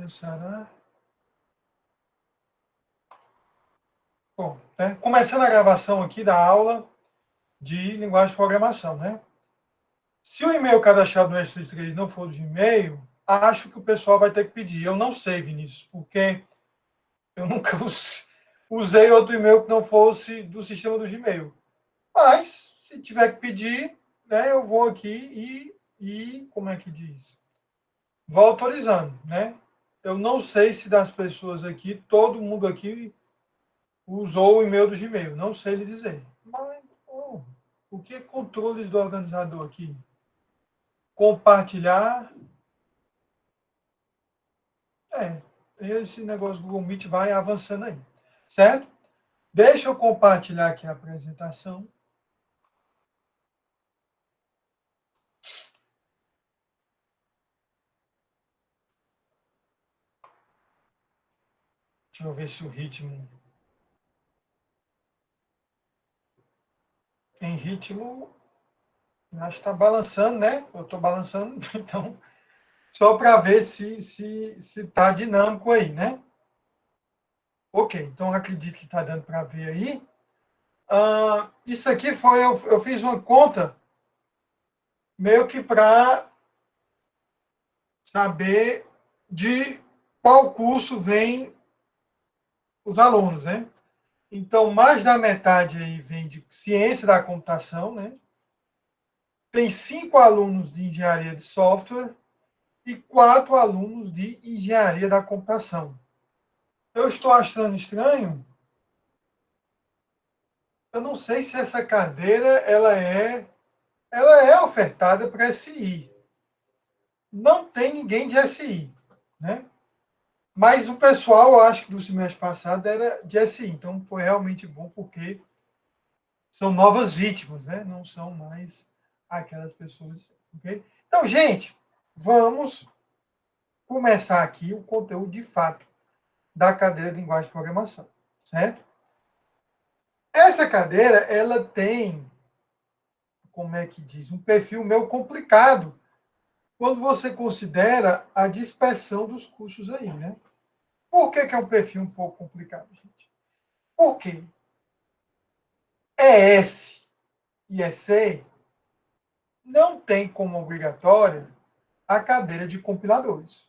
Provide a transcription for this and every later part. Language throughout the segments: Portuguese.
Começará. Bom, né? Começando a gravação aqui da aula de linguagem de programação, né? Se o e-mail cadastrado no S3 não for do Gmail, acho que o pessoal vai ter que pedir. Eu não sei, Vinícius, porque eu nunca usei outro e-mail que não fosse do sistema do Gmail. Mas, se tiver que pedir, né, eu vou aqui como é que diz? Vou autorizando, né? Eu não sei se das pessoas aqui, todo mundo aqui usou o e-mail do Gmail. Não sei lhe dizer. Mas, o que é controles do organizador aqui? Compartilhar. Esse negócio do Google Meet vai avançando aí. Certo? Deixa eu compartilhar aqui a apresentação. Deixa eu ver se o ritmo. Em ritmo, acho que está balançando, né? Eu estou balançando, então, só para ver se está dinâmico aí, né? Ok, então acredito que está dando para ver aí. Isso aqui foi, eu fiz uma conta meio que para saber de qual curso vem os alunos, né? Então, mais da metade aí vem de ciência da computação, né? Tem 5 alunos de engenharia de software e 4 alunos de engenharia da computação. Eu estou achando estranho. Eu não sei se essa cadeira ela é ofertada para SI. Não tem ninguém de SI, né? Mas o pessoal, eu acho que do semestre passado era de SI, então foi realmente bom porque são novas vítimas, né? Não são mais aquelas pessoas, ok? Então, gente, vamos começar aqui o conteúdo de fato da cadeira de linguagem de programação, certo? Essa cadeira, ela tem, como é que diz, um perfil meio complicado quando você considera a dispersão dos cursos aí, né? Por que é um perfil um pouco complicado, gente? Porque ES e EC não tem como obrigatória a cadeira de compiladores,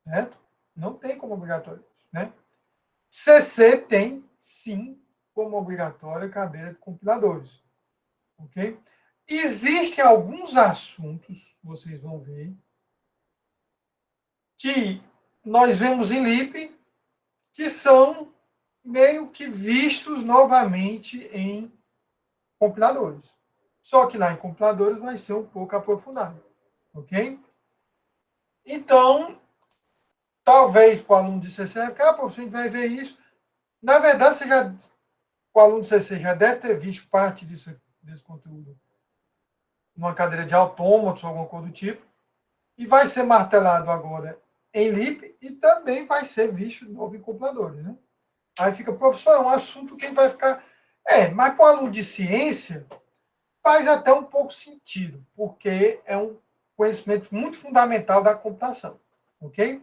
certo? Não tem como obrigatória, né? CC tem, sim, como obrigatória a cadeira de compiladores, ok? Existem alguns assuntos, vocês vão ver, que nós vemos em LIP, que são meio que vistos novamente em compiladores. Só que lá em compiladores vai ser um pouco aprofundado, ok? Então, talvez para o aluno de CC, professor, a gente vai ver isso. Na verdade, o aluno de CC já deve ter visto parte desse conteúdo numa cadeira de autômatos, alguma coisa do tipo, e vai ser martelado agora em LIP e também vai ser visto de novo em compiladores, né? Aí fica, professor, é um assunto que vai ficar... mas para o aluno de ciência, faz até um pouco sentido, porque é um conhecimento muito fundamental da computação, ok?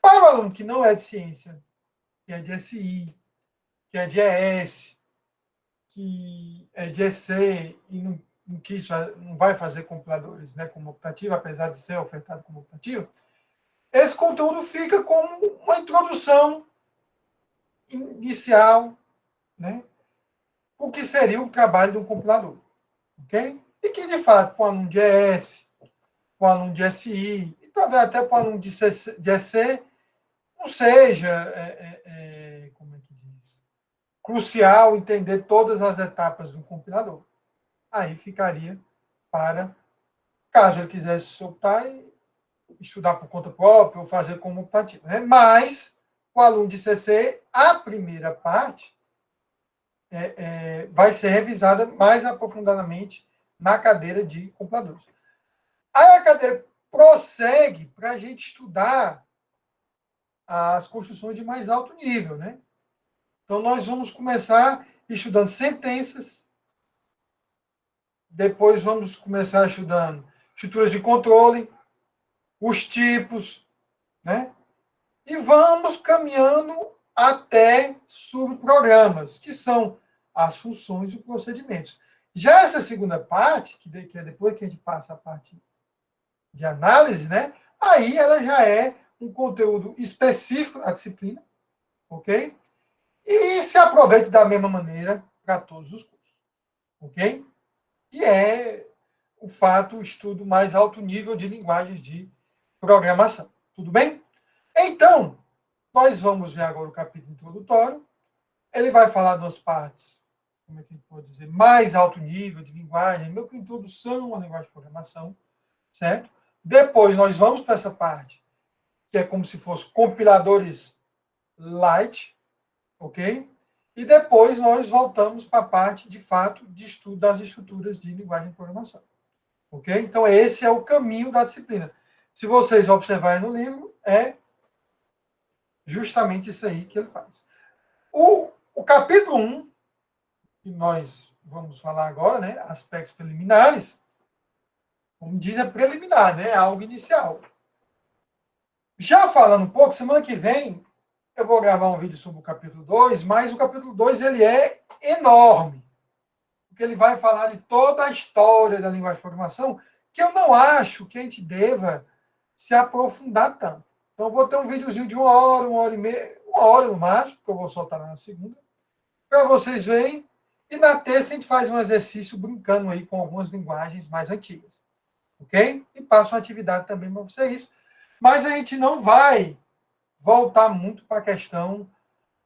Para o aluno que não é de ciência, que é de SI, que é de ES, que é de EC e não quis, não vai fazer compiladores, né, como optativo, apesar de ser ofertado como optativo, esse conteúdo fica como uma introdução inicial, né, o que seria o trabalho de um compilador, ok? E que, de fato, para o aluno de ES, para o aluno de SI, e talvez até para o aluno de EC, não seja, como é que diz, crucial entender todas as etapas do compilador. Aí ficaria para, caso ele quisesse optar e estudar por conta própria ou fazer como optativo, né? Mas, o aluno de CC, a primeira parte vai ser revisada mais aprofundadamente na cadeira de compiladores. Aí a cadeira prossegue para a gente estudar as construções de mais alto nível, né? Então, nós vamos começar estudando sentenças, depois vamos começar estudando estruturas de controle, os tipos, né? vamos caminhando até subprogramas, que são as funções e os procedimentos. Já essa segunda parte, que é depois que a gente passa a parte de análise, né? Aí ela já é um conteúdo específico da disciplina, ok? E se aproveita da mesma maneira para todos os cursos, ok? E é o fato, o estudo mais alto nível de linguagens de programação. Tudo bem? Então, nós vamos ver agora o capítulo introdutório. Ele vai falar das partes, como é que a gente pode dizer, mais alto nível de linguagem, meio que introdução à linguagem de programação, certo? Depois nós vamos para essa parte, que é como se fosse compiladores light, ok? E depois nós voltamos para a parte, de fato, de estudo das estruturas de linguagem de programação. Ok? Então, esse é o caminho da disciplina. Se vocês observarem no livro, é justamente isso aí que ele faz. O capítulo 1, que nós vamos falar agora, né, aspectos preliminares, como diz, é preliminar, né, é algo inicial. Já falando um pouco, semana que vem eu vou gravar um vídeo sobre o capítulo 2, mas o capítulo 2 ele é enorme, porque ele vai falar de toda a história da linguagem de programação, que eu não acho que a gente deva se aprofundar tanto. Então, eu vou ter um videozinho de 1 hora e meia, 1 hora no máximo, que eu vou soltar lá na segunda, para vocês verem. E na terça a gente faz um exercício brincando aí com algumas linguagens mais antigas. Ok? E passo uma atividade também para vocês. Mas a gente não vai voltar muito para a questão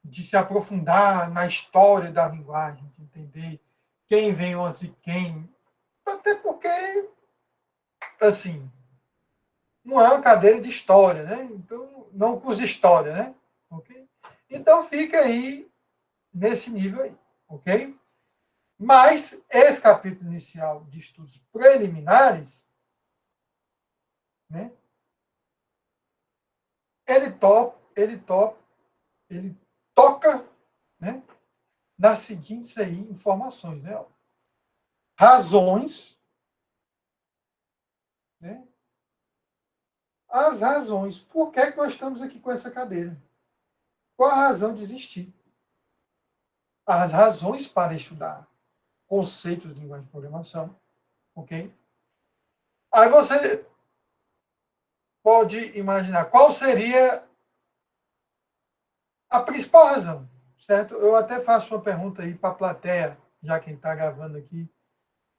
de se aprofundar na história da linguagem, de entender quem vem antes de quem. Até porque, assim, não é uma cadeira de história, né? Então, não curso de história, né? Ok? Então, fica aí nesse nível aí, ok? Mas esse capítulo inicial de estudos preliminares, né? Ele toca, né? Nas seguintes aí informações, né? Razões, né? As razões. Por que nós estamos aqui com essa cadeira? Qual a razão de existir? As razões para estudar conceitos de linguagem de programação, ok? Aí você pode imaginar qual seria a principal razão, certo? Eu até faço uma pergunta aí para a plateia, já quem está gravando aqui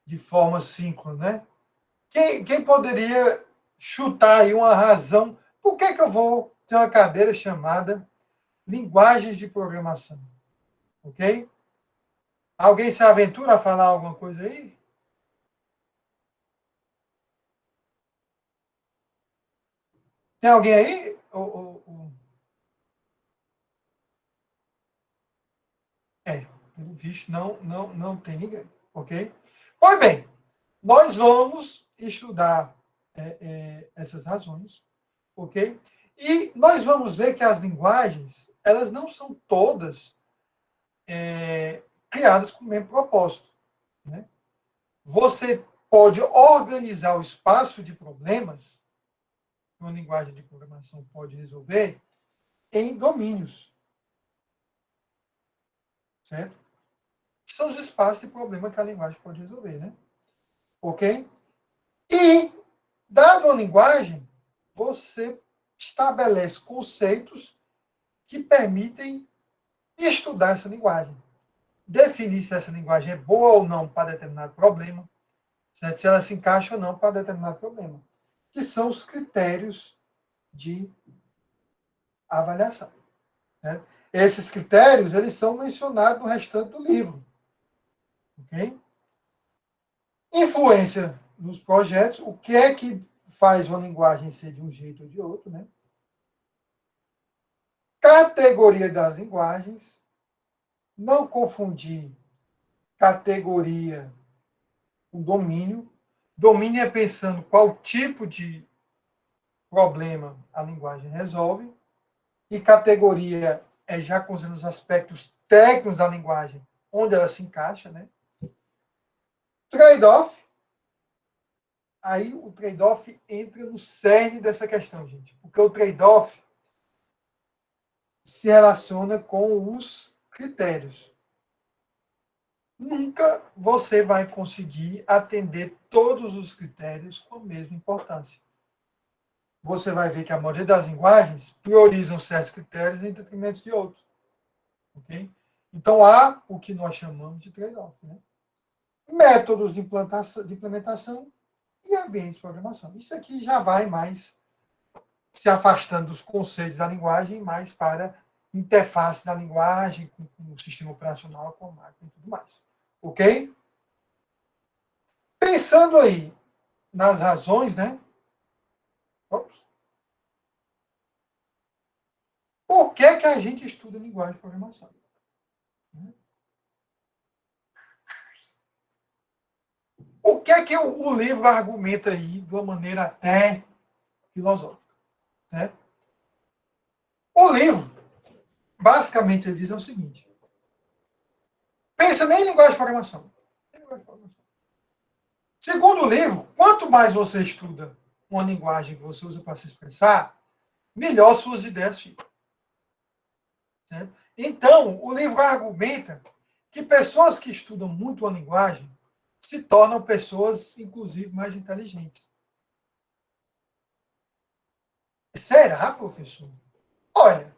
de forma síncrona, né? Quem poderia chutar aí uma razão? Por que eu vou ter uma cadeira chamada linguagens de programação? Ok? Alguém se aventura a falar alguma coisa aí? Tem alguém aí? Pelo visto, não tem ninguém. Ok? Pois bem, nós vamos estudar essas razões, ok? E nós vamos ver que as linguagens, elas não são todas criadas com o mesmo propósito, né? Você pode organizar o espaço de problemas que uma linguagem de programação pode resolver em domínios, certo? Que são os espaços de problema que a linguagem pode resolver, né? Ok? E, dado a linguagem, você estabelece conceitos que permitem estudar essa linguagem. Definir se essa linguagem é boa ou não para determinado problema, certo? Se ela se encaixa ou não para determinado problema, que são os critérios de avaliação. Né? Esses critérios eles são mencionados no restante do livro. Okay? Influência nos projetos, o que é que faz uma linguagem ser de um jeito ou de outro, né? Categoria das linguagens, não confundir categoria com domínio. Domínio é pensando qual tipo de problema a linguagem resolve, e categoria é já considerando os aspectos técnicos da linguagem, onde ela se encaixa, né? Trade-off, aí o trade-off entra no cerne dessa questão, gente. Porque o trade-off se relaciona com os critérios. Nunca você vai conseguir atender todos os critérios com a mesma importância. Você vai ver que a maioria das linguagens priorizam certos critérios em detrimento de outros. Okay? Então, há o que nós chamamos de trade-off. Né? Métodos de implementação e ambientes de programação. Isso aqui já vai mais se afastando dos conceitos da linguagem, mais para interface da linguagem, com o sistema operacional, com a máquina e tudo mais. Ok? Pensando aí nas razões, né? Ops. Por que a gente estuda linguagem de programação? O que o livro argumenta aí de uma maneira até filosófica? Né? O livro, basicamente, ele diz o seguinte: pensa nem em linguagem de programação. Segundo o livro, quanto mais você estuda uma linguagem que você usa para se expressar, melhor suas ideias ficam. Certo? Então, o livro argumenta que pessoas que estudam muito a linguagem se tornam pessoas, inclusive, mais inteligentes. Será, professor? Olha,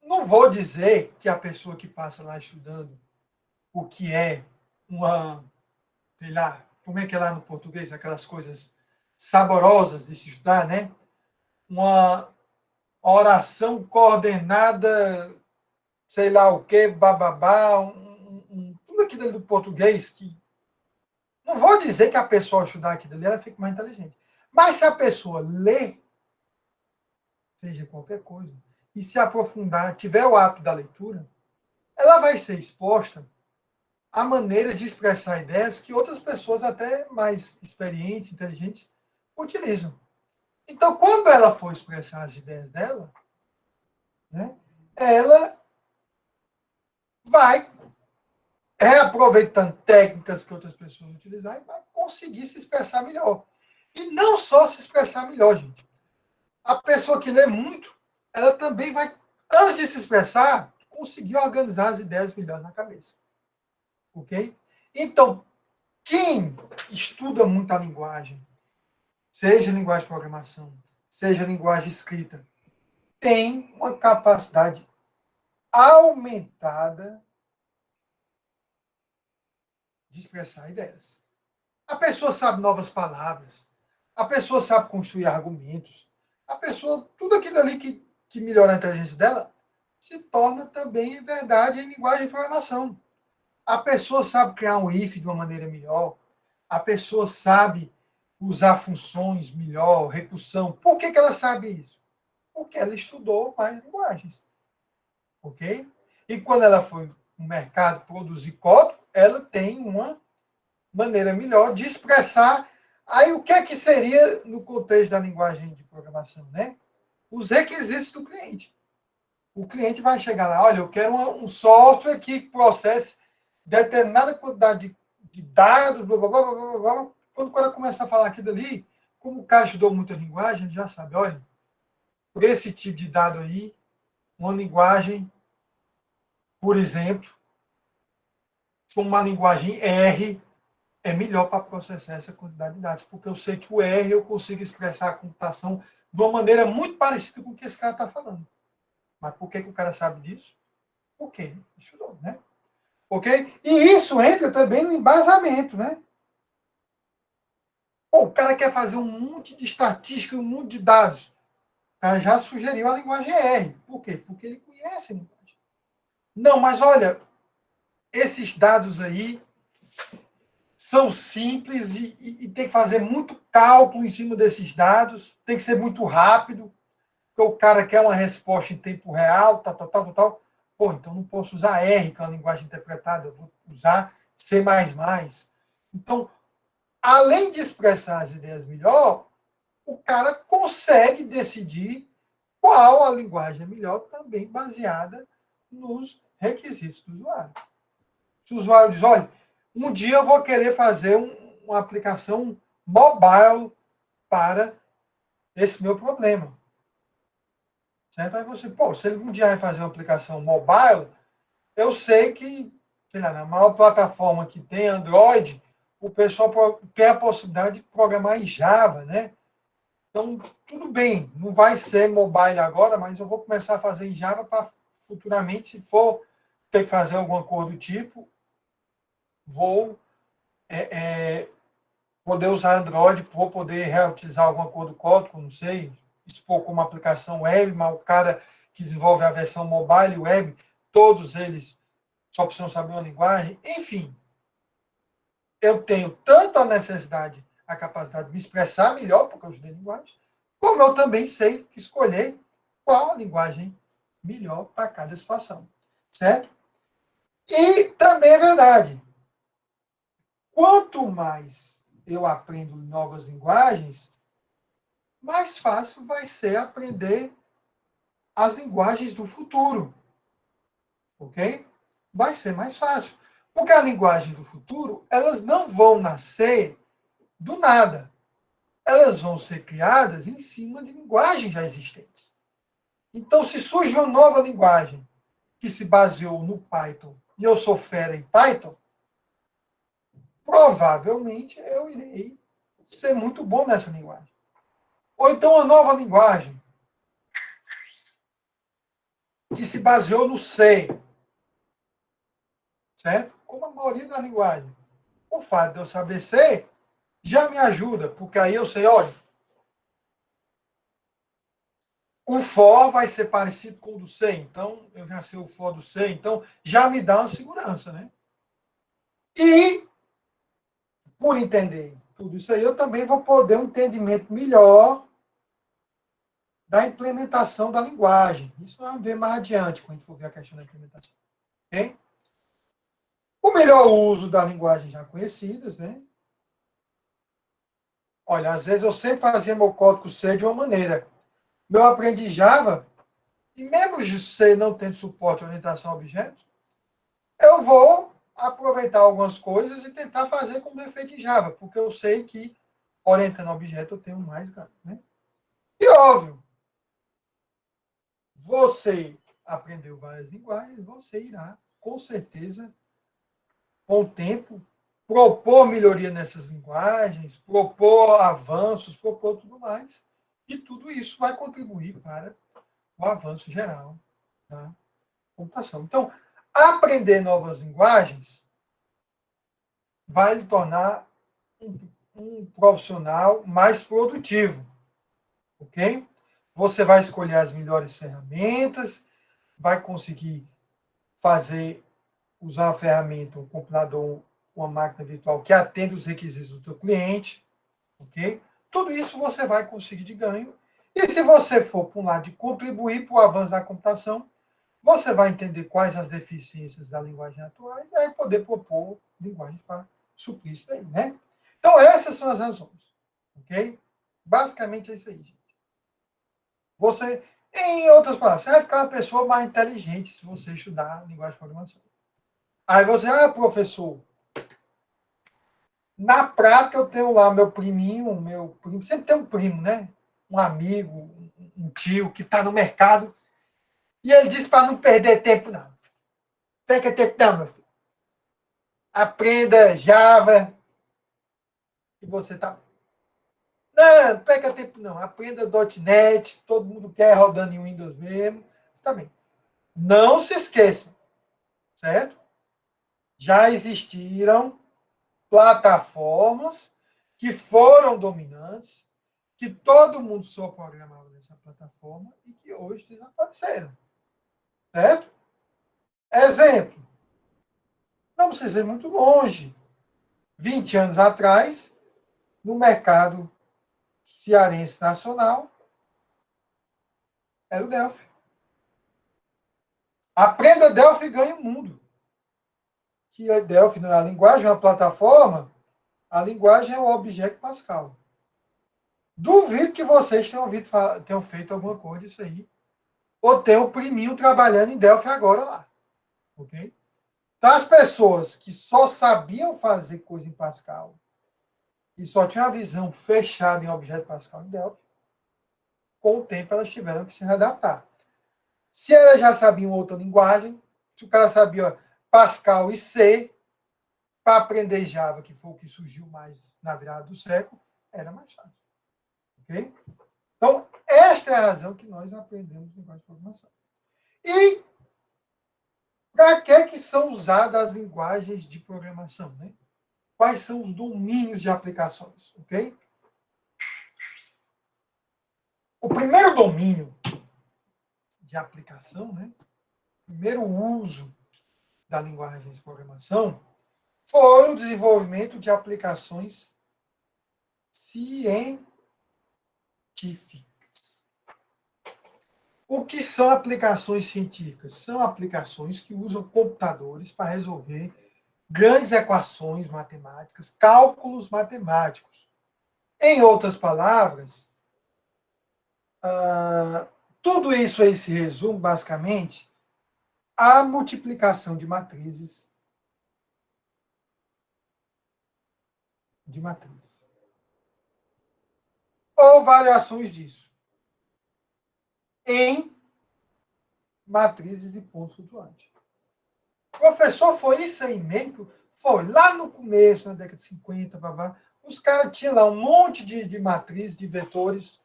não vou dizer que a pessoa que passa lá estudando o que é uma, sei lá, como é que é lá no português, aquelas coisas saborosas de se estudar, né? Uma oração coordenada, sei lá o quê, bababá, tudo aquilo ali do português que... Não vou dizer que a pessoa ao estudar aquilo ali, ela fica mais inteligente. Mas se a pessoa lê, seja qualquer coisa, e se aprofundar, tiver o hábito da leitura, ela vai ser exposta a maneiras de expressar ideias que outras pessoas, até mais experientes, inteligentes, utilizam. Então, quando ela for expressar as ideias dela, né, ela vai reaproveitando técnicas que outras pessoas utilizaram e vai conseguir se expressar melhor. E não só se expressar melhor, gente. A pessoa que lê muito, ela também vai, antes de se expressar, conseguir organizar as ideias melhor na cabeça. Ok? Então, quem estuda muito a linguagem, seja linguagem de programação, seja linguagem escrita, tem uma capacidade aumentada de expressar ideias. A pessoa sabe novas palavras, a pessoa sabe construir argumentos, a pessoa, tudo aquilo ali que melhora a inteligência dela, se torna também verdade em linguagem de programação. A pessoa sabe criar um if de uma maneira melhor, a pessoa sabe usar funções melhor, recursão. Por que ela sabe isso? Porque ela estudou mais linguagens. Ok? E quando ela foi no mercado produzir código, ela tem uma maneira melhor de expressar. Aí o que é que seria, no contexto da linguagem de programação, né? Os requisitos do cliente. O cliente vai chegar lá, olha, eu quero um software que processe determinada quantidade de dados, blá, blá, blá, blá, blá, blá. Quando o cara começa a falar aquilo ali, como o cara estudou muita linguagem, ele já sabe, olha, por esse tipo de dado aí, uma linguagem, por exemplo, com uma linguagem R, é melhor para processar essa quantidade de dados, porque eu sei que o R eu consigo expressar a computação de uma maneira muito parecida com o que esse cara está falando. Mas por que o cara sabe disso? Porque ele estudou, né? Ok? E isso entra também no embasamento, né? Pô, o cara quer fazer um monte de estatística, um monte de dados. O cara já sugeriu a linguagem R. Por quê? Porque ele conhece a linguagem. Não, mas olha, esses dados aí são simples e tem que fazer muito cálculo em cima desses dados, tem que ser muito rápido, porque o cara quer uma resposta em tempo real, tal, tal, tal, tal. Pô, então não posso usar R, que é uma linguagem interpretada, eu vou usar C++. Então, além de expressar as ideias melhor, o cara consegue decidir qual a linguagem é melhor, também baseada nos requisitos do usuário. Se o usuário diz, olha, um dia eu vou querer fazer uma aplicação mobile para esse meu problema. certo? Aí você, pô, se ele um dia vai fazer uma aplicação mobile, eu sei que, sei lá, na maior plataforma que tem Android, o pessoal tem a possibilidade de programar em Java, né? Então, tudo bem, não vai ser mobile agora, mas eu vou começar a fazer em Java para futuramente, se for ter que fazer alguma coisa do tipo, vou poder usar Android, vou poder reutilizar alguma coisa do código, não sei, expor como aplicação web, mas o cara que desenvolve a versão mobile web, todos eles só precisam saber uma linguagem. Enfim, eu tenho tanto a necessidade, a capacidade de me expressar melhor, porque eu estudei linguagem, como eu também sei escolher qual a linguagem melhor para cada situação. Certo? E também é verdade, quanto mais eu aprendo novas linguagens, mais fácil vai ser aprender as linguagens do futuro. Ok? Vai ser mais fácil. Porque a linguagem do futuro, elas não vão nascer do nada. Elas vão ser criadas em cima de linguagens já existentes. Então, se surge uma nova linguagem que se baseou no Python e eu sou fera em Python, provavelmente eu irei ser muito bom nessa linguagem. Ou então uma nova linguagem que se baseou no C, certo? Como a maioria da linguagem. O fato de eu saber C já me ajuda, porque aí eu sei, olha, o for vai ser parecido com o do C, então eu já sei o for do C, então já me dá uma segurança, né? E, por entender tudo isso aí, eu também vou poder um entendimento melhor da implementação da linguagem. Isso vamos ver mais adiante, quando a gente for ver a questão da implementação. Okay? O melhor uso da linguagem já conhecidas, né? Olha, às vezes eu sempre fazia meu código C de uma maneira. Eu aprendi Java, e mesmo C não tendo suporte à orientação a objetos, eu vou aproveitar algumas coisas e tentar fazer como defeito em Java, porque eu sei que orientando a objeto eu tenho mais ganho. Né? E óbvio, você aprendeu várias linguagens, você irá, com certeza, com o tempo, propor melhoria nessas linguagens, propor avanços, propor tudo mais. E tudo isso vai contribuir para o avanço geral da computação. Então, aprender novas linguagens vai lhe tornar um profissional mais produtivo, ok? Você vai escolher as melhores ferramentas, vai conseguir fazer, usar uma ferramenta, um computador, uma máquina virtual que atenda os requisitos do seu cliente, ok? Tudo isso você vai conseguir de ganho. E se você for para um lado de contribuir para o avanço da computação, você vai entender quais as deficiências da linguagem atual e vai poder propor linguagem para suprir isso aí, né? Então, essas são as razões, ok? Basicamente é isso aí, gente. Você, em outras palavras, você vai ficar uma pessoa mais inteligente se você estudar linguagem de programação. Aí você, professor, na prática eu tenho lá meu priminho, sempre tem um primo, né? Um amigo, um tio que está no mercado, e ele disse para não perder tempo, não. Perca tempo não, meu filho. Aprenda Java, e você tá. Não, não perca tempo não. Aprenda .NET, todo mundo quer rodando em Windows mesmo. Está bem. Não se esqueça, certo? Já existiram plataformas que foram dominantes, que todo mundo só programava nessa plataforma e que hoje desapareceram, certo? Exemplo, não precisa ir muito longe. 20 anos atrás, no mercado cearense nacional, era o Delphi. Aprenda Delphi e ganhe o mundo. Que a Delphi não é a linguagem, é uma plataforma, a linguagem é o Object Pascal. Duvido que vocês tenham feito alguma coisa disso aí, ou tenham o priminho trabalhando em Delphi agora lá. Ok? Então, as pessoas que só sabiam fazer coisa em Pascal e só tinham a visão fechada em Object Pascal e Delphi, com o tempo elas tiveram que se adaptar. Se ela já sabia outra linguagem, se o cara sabia Pascal e C, para aprender Java, que foi o que surgiu mais na virada do século, era mais fácil. Ok? Então, esta é a razão que nós aprendemos linguagem de programação. E para que são usadas as linguagens de programação? Né? Quais são os domínios de aplicações? Ok? O primeiro domínio de aplicação, né? O primeiro uso da linguagem de programação foi o desenvolvimento de aplicações científicas. O que são aplicações científicas? São aplicações que usam computadores para resolver grandes equações matemáticas, cálculos matemáticos. Em outras palavras, tudo isso aí se resume, basicamente, à multiplicação de matrizes. Ou variações disso em matrizes de pontos flutuantes. Professor, foi isso aí mesmo? Foi. Lá no começo, na década de 50, os caras tinham lá um monte de matrizes, de vetores,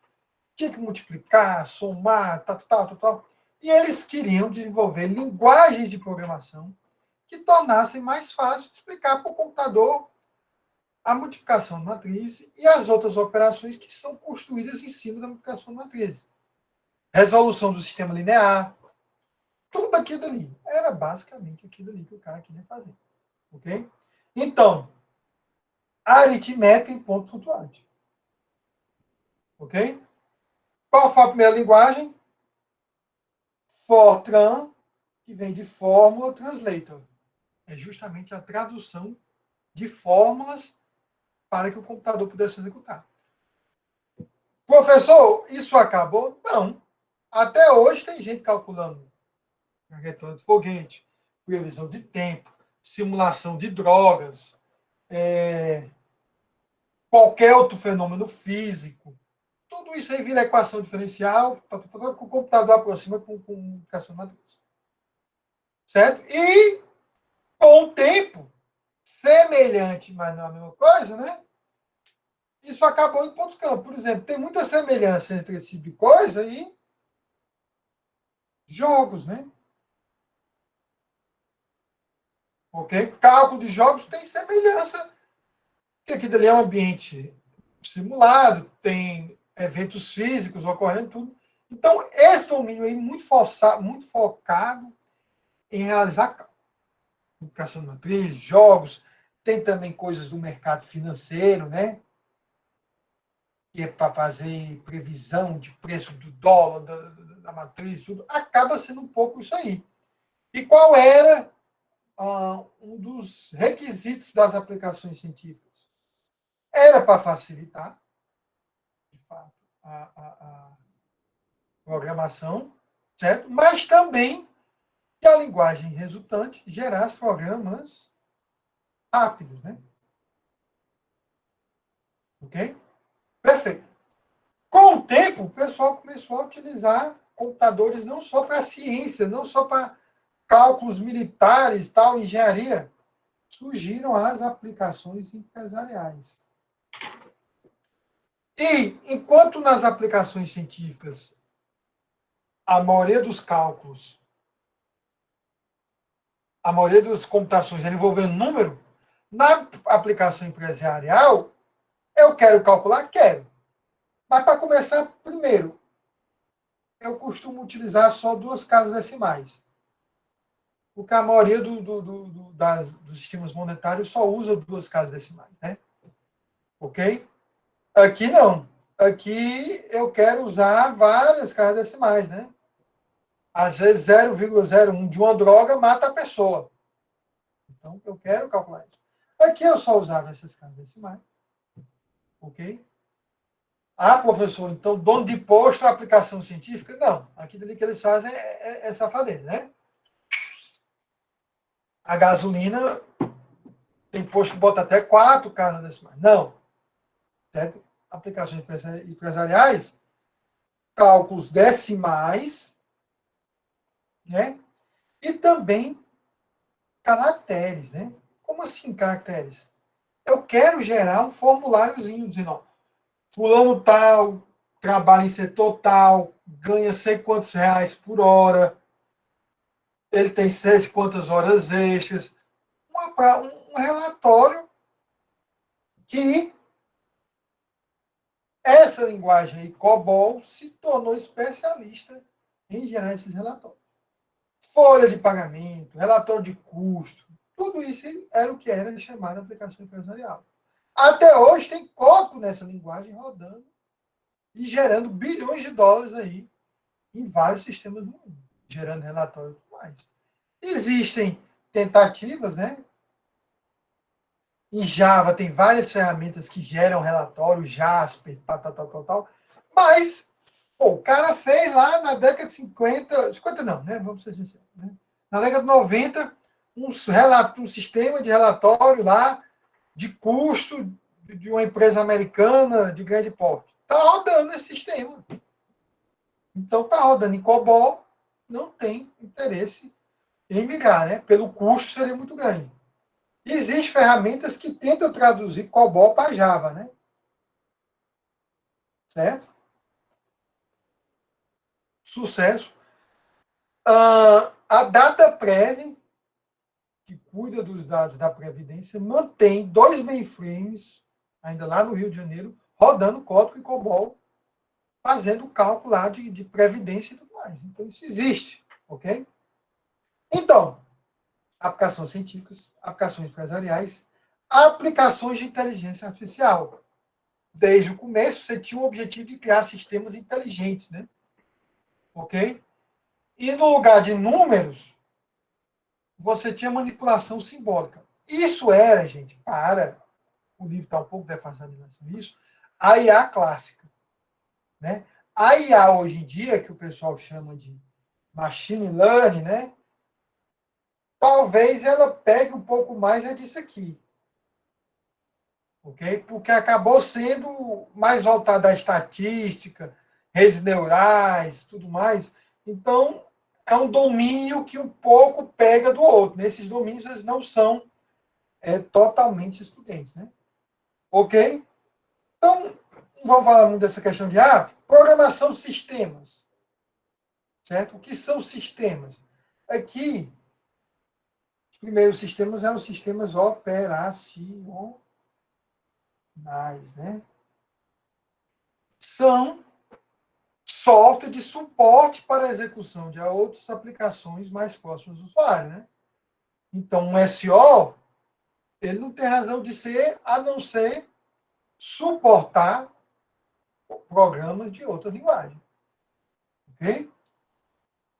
tinha que multiplicar, somar, tal. E eles queriam desenvolver linguagens de programação que tornassem mais fácil de explicar para o computador a multiplicação de matriz e as outras operações que são construídas em cima da multiplicação de matriz. Resolução do sistema linear, tudo aquilo ali. Era basicamente aquilo ali que o cara queria fazer. Ok? Então, aritmética em ponto flutuante. Ok? Qual foi a primeira linguagem? Fortran, que vem de Fórmula Translator. É justamente a tradução de fórmulas para que o computador pudesse executar. Professor, isso acabou? Não. Até hoje tem gente calculando retorno de foguete, previsão de tempo, simulação de drogas, qualquer outro fenômeno físico. Tudo isso aí vira equação diferencial, que o computador aproxima com comunicação matriz. Certo? E, com o tempo, semelhante, mas não é a mesma coisa, né? Isso acabou em pontos campos. Por exemplo, tem muita semelhança entre esse tipo de coisa e jogos, né? Ok? Cálculo de jogos tem semelhança, porque aquilo ali é um ambiente simulado, tem eventos físicos ocorrendo, tudo. Então, esse domínio aí muito focado em realizar comunicação de matriz, jogos, tem também coisas do mercado financeiro, né? Que é para fazer previsão de preço do dólar, da matriz, tudo. Acaba sendo um pouco isso aí. E qual era um dos requisitos das aplicações científicas? Era para facilitar, de fato, a programação, certo? Mas também que a linguagem resultante gerasse programas rápidos, né? Ok? Perfeito. Com o tempo, o pessoal começou a utilizar computadores não só para ciência, não só para cálculos militares, tal, engenharia. Surgiram as aplicações empresariais. E, enquanto nas aplicações científicas, a maioria dos cálculos, a maioria das computações era envolvendo número, na aplicação empresarial, eu quero calcular? Quero. Mas, para começar, primeiro, eu costumo utilizar só duas casas decimais. Porque a maioria dos sistemas monetários só usa duas casas decimais, né? Ok? Aqui não. Aqui eu quero usar várias casas decimais, né? Às vezes 0,01 de uma droga mata a pessoa. Então, eu quero calcular isso. Aqui eu só usava essas casas decimais. Ok? Ah, professor, então dono de posto é aplicação científica? Não. Aqui dali que eles fazem é safadeza, né? A gasolina tem posto que bota até 4 casas decimais. Não. Certo? Aplicações empresariais, cálculos decimais né? E também caracteres, né? Como assim caracteres? Eu quero gerar um formuláriozinho dizendo, ó, fulano tal, trabalha em setor tal, ganha sei quantos reais por hora, ele tem sei quantas horas extras, um relatório que essa linguagem aí, COBOL, se tornou especialista em gerar esses relatórios. Folha de pagamento, relatório de custo, tudo isso era o que era chamado de aplicação empresarial. Até hoje tem código nessa linguagem rodando e gerando bilhões de dólares aí em vários sistemas do mundo, gerando relatórios e tudo mais. Existem tentativas, né? Em Java tem várias ferramentas que geram relatório, Jasper, tal, mas pô, o cara fez lá na década de 50, 50 não, né? Vamos ser sinceros. Né? Na década de 90, um sistema de relatório lá de custo de uma empresa americana de grande porte. Está rodando esse sistema. Então está rodando em COBOL, não tem interesse em migrar, né? Pelo custo seria muito grande. Existem ferramentas que tentam traduzir COBOL para Java, né? Certo? Sucesso. A DataPrev, que cuida dos dados da Previdência, mantém 2 mainframes, ainda lá no Rio de Janeiro, rodando código em COBOL, fazendo o cálculo lá de Previdência e tudo mais. Então, isso existe, ok? Então, aplicações científicas, aplicações empresariais, aplicações de inteligência artificial. Desde o começo, você tinha o objetivo de criar sistemas inteligentes, né? Ok? E no lugar de números, você tinha manipulação simbólica. Isso era, gente, para o livro está um pouco defasado em relação a isso, a IA clássica. Né? A IA hoje em dia, que o pessoal chama de machine learning, né? Talvez ela pegue um pouco mais disso aqui. Ok? Porque acabou sendo mais voltada à estatística, redes neurais, tudo mais. Então, é um domínio que um pouco pega do outro. Nesses domínios, eles não são totalmente excludentes. Né? Ok? Então, não vamos falar muito dessa questão de programação de sistemas. Certo? O que são sistemas? Aqui, os primeiros sistemas eram sistemas operacionais. Né? São software de suporte para a execução de outras aplicações mais próximas do usuário. Né? Então, um SO, ele não tem razão de ser, a não ser suportar programas de outra linguagem. Ok?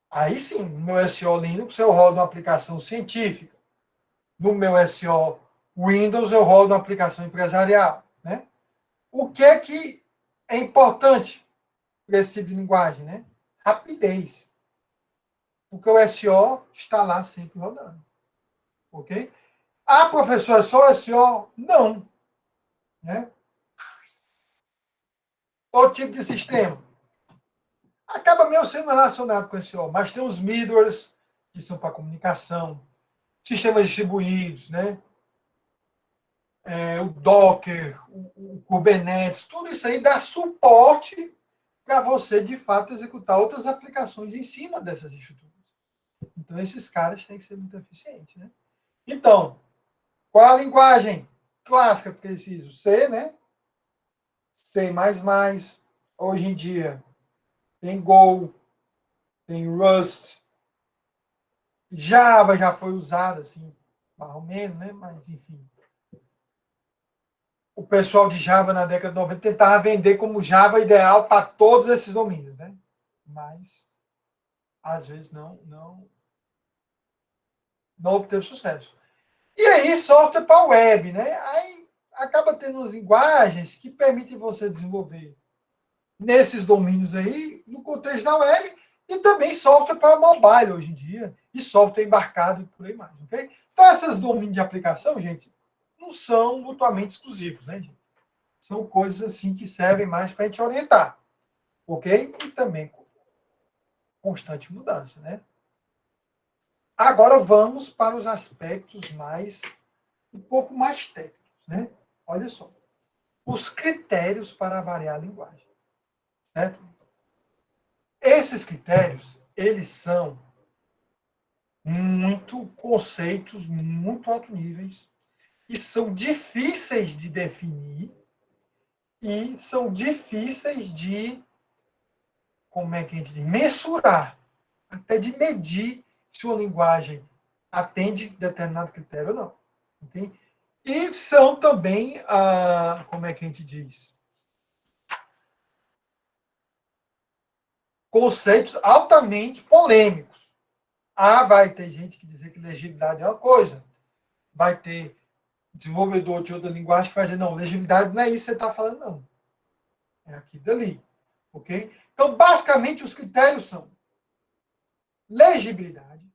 Aí sim, no meu SO Linux eu rodo uma aplicação científica. No meu SO Windows eu rodo uma aplicação empresarial. Né? O que é importante para esse tipo de linguagem? Né? Rapidez. Porque o SO está lá sempre rodando. Ok? Ah, professor, é só SO? Não. Né? Outro tipo de sistema. Acaba meio sendo relacionado com SO, mas tem os middlewares, que são para comunicação, sistemas distribuídos, né? O Docker, o Kubernetes, tudo isso aí dá suporte para você, de fato, executar outras aplicações em cima dessas estruturas. Então, esses caras têm que ser muito eficientes. Né? Então, qual a linguagem clássica que preciso? C, né? C++. Hoje em dia, tem Go, tem Rust. Java já foi usado, assim, mais ou menos, né? Mas, enfim. O pessoal de Java na década de 90 tentava vender como Java ideal para todos esses domínios, né? Mas, às vezes, não obteve sucesso. E aí, software para web, né? Aí acaba tendo umas linguagens que permitem você desenvolver nesses domínios aí, no contexto da web, e também software para mobile hoje em dia, e software embarcado e por aí mais, ok? Então, esses domínios de aplicação, gente, não são mutuamente exclusivos, né, gente? São coisas assim que servem mais para a gente orientar, ok? E também com constante mudança, né? Agora vamos para os aspectos um pouco mais técnicos, né? Olha só. Os critérios para avaliar a linguagem, certo? Esses critérios, eles são conceitos muito alto níveis e são difíceis de definir e são difíceis de, como é que a gente diz, mensurar, até de medir se uma linguagem atende determinado critério ou não. Okay? E são também, como é que a gente diz, conceitos altamente polêmicos. Vai ter gente que dizer que legibilidade é uma coisa, vai ter desenvolvedor de outra linguagem que vai dizer, não, legibilidade não é isso que você está falando, não. É aqui dali. Ok? Então, basicamente, os critérios são legibilidade,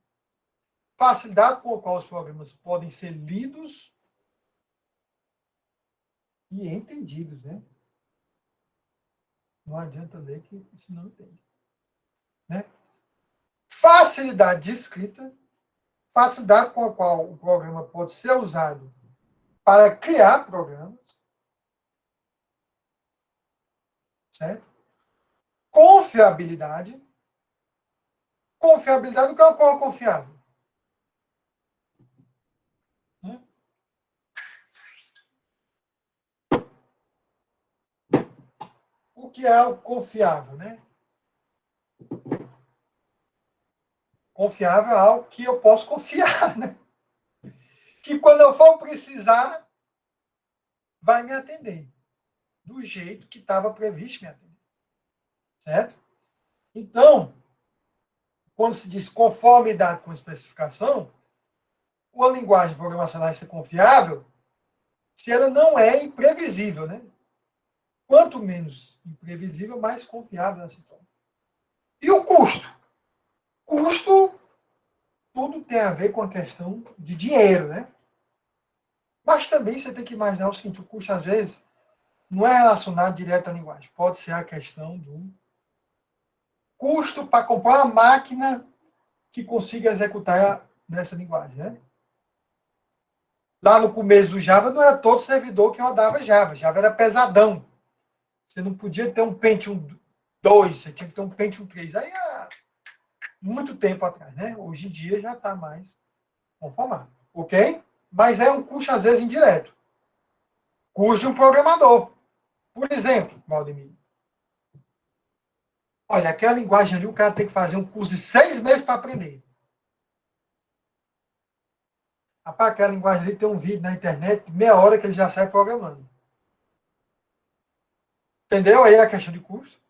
facilidade com a qual os programas podem ser lidos e entendidos, né? Não adianta ler que isso não entende. Né? Facilidade de escrita, facilidade com a qual o programa pode ser usado para criar programas, certo? Confiabilidade. Confiabilidade, o que é uma confiável? O que é o confiável, né? Confiável é algo que eu posso confiar, né? Que quando eu for precisar, vai me atender. Do jeito que estava previsto me atender. Certo? Então, quando se diz conformidade com especificação, uma linguagem de programação vai ser confiável se ela não é imprevisível, né? Quanto menos imprevisível, mais confiável ela se torna. E o custo? Custo, tudo tem a ver com a questão de dinheiro, né? Mas também você tem que imaginar o seguinte, o custo, às vezes, não é relacionado direto à linguagem. Pode ser a questão do custo para comprar uma máquina que consiga executar nessa linguagem, né? Lá no começo do Java, não era todo servidor que rodava Java. Java era pesadão. Você não podia ter um Pentium 2, você tinha que ter um Pentium 3. Aí, há muito tempo atrás, né? Hoje em dia já está mais conformado. Ok? Mas é um custo, às vezes, indireto. Custo de um programador. Por exemplo, Valdemir, olha, aquela linguagem ali, o cara tem que fazer um curso de 6 meses para aprender. Rapaz, aquela linguagem ali tem um vídeo na internet, meia hora que ele já sai programando. Entendeu? Aí a questão de custo.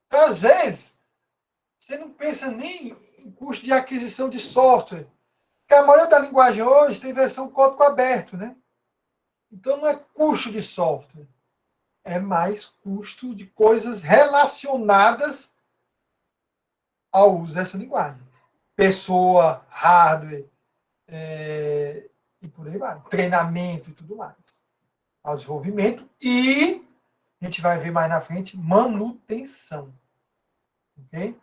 Então, às vezes, você não pensa nem em custo de aquisição de software. Porque a maioria da linguagem hoje tem versão código aberto, né? Então não é custo de software. É mais custo de coisas relacionadas ao uso dessa linguagem. Pessoa, hardware, e por aí vai. Treinamento e tudo mais. Ao desenvolvimento e, a gente vai ver mais na frente, manutenção. Ok?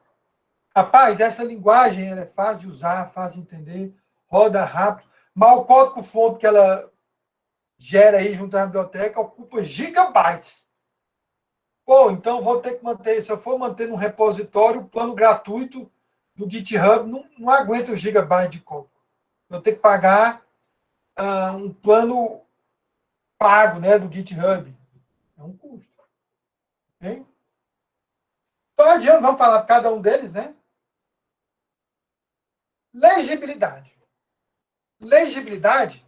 Rapaz, essa linguagem ela é fácil de usar, fácil de entender, roda rápido, mas o código-fonte que ela gera aí junto à biblioteca ocupa gigabytes. Pô, então vou ter que manter, se eu for manter no repositório, o plano gratuito do GitHub não aguenta o gigabyte de código. Eu tenho que pagar um plano pago, né, do GitHub. É um custo. Okay? Então, adiante, vamos falar de cada um deles, né? Legibilidade. Legibilidade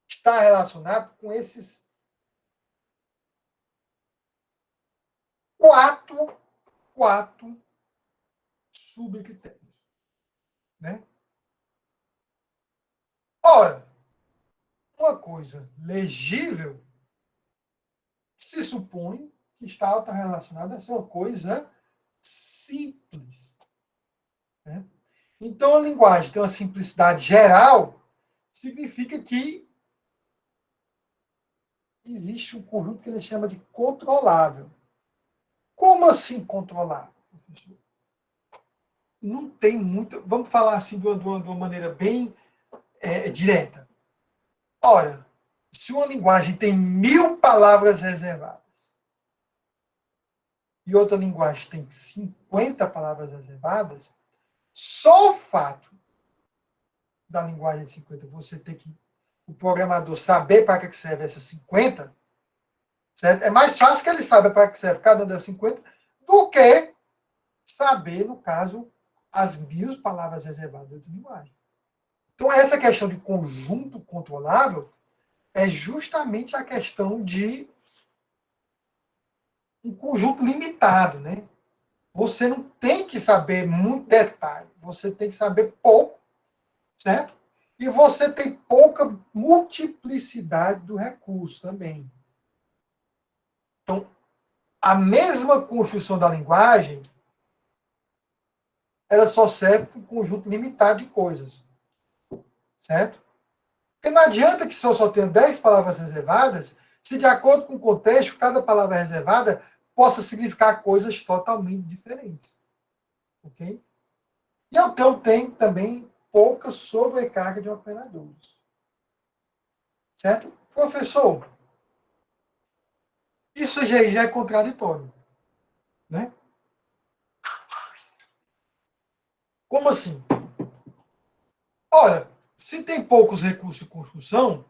está relacionado com esses quatro subcritérios. Né? Ora, uma coisa legível se supõe que está relacionada a ser uma coisa simples. Né? Então, a linguagem tem uma simplicidade geral, significa que existe um conjunto que ele chama de controlável. Como assim controlável? não tem muito. Vamos falar assim de uma maneira bem direta. Ora, se uma linguagem tem 1000 palavras reservadas e outra linguagem tem 50 palavras reservadas, só o fato da linguagem de 50 você ter que o programador saber para que serve essas 50, certo? É mais fácil que ele saiba para que serve cada uma das 50 do que saber, no caso, as 1000 palavras reservadas de linguagem. Então, essa questão de conjunto controlável é justamente a questão de um conjunto limitado, né? Você não tem que saber muito detalhe, você tem que saber pouco, certo? E você tem pouca multiplicidade do recurso também. Então, a mesma construção da linguagem, ela só serve para um conjunto limitado de coisas, certo? Porque não adianta que se eu só tenha 10 palavras reservadas, se de acordo com o contexto, cada palavra reservada possa significar coisas totalmente diferentes. Ok? E eu tenho também pouca sobrecarga de operadores. Certo? Professor, isso já é contraditório. Né? Como assim? Olha, se tem poucos recursos de construção,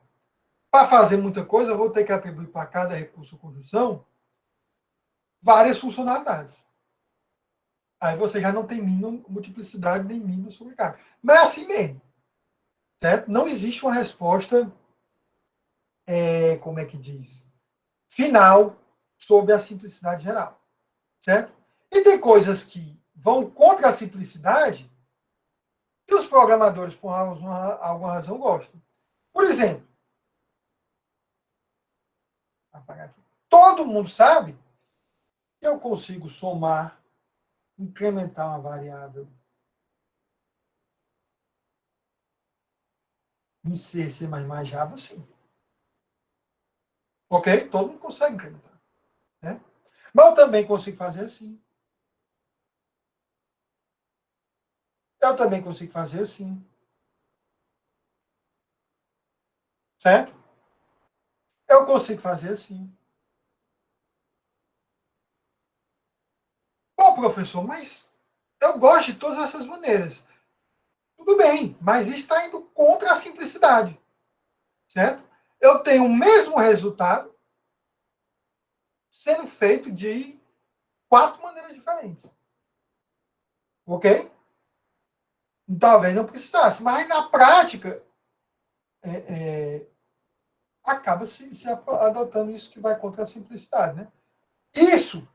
para fazer muita coisa, eu vou ter que atribuir para cada recurso de construção várias funcionalidades. Aí você já não tem mínima multiplicidade nem mínima sobrecarga. Mas é assim mesmo. Certo? Não existe uma resposta, como é que diz, final sobre a simplicidade geral. Certo? E tem coisas que vão contra a simplicidade que os programadores, por alguma razão, gostam. Por exemplo, todo mundo sabe que eu consigo somar, incrementar uma variável em C, C++, Java, sim. Ok? Todo mundo consegue incrementar. Né? Mas eu também consigo fazer assim. Eu também consigo fazer assim. Certo? Eu consigo fazer assim. Bom, professor, mas eu gosto de todas essas maneiras. Tudo bem, mas isso está indo contra a simplicidade. Certo? Eu tenho o mesmo resultado sendo feito de 4 maneiras diferentes. Ok? Talvez não precisasse, mas na prática é, é, acaba se adotando isso que vai contra a simplicidade. Né? Isso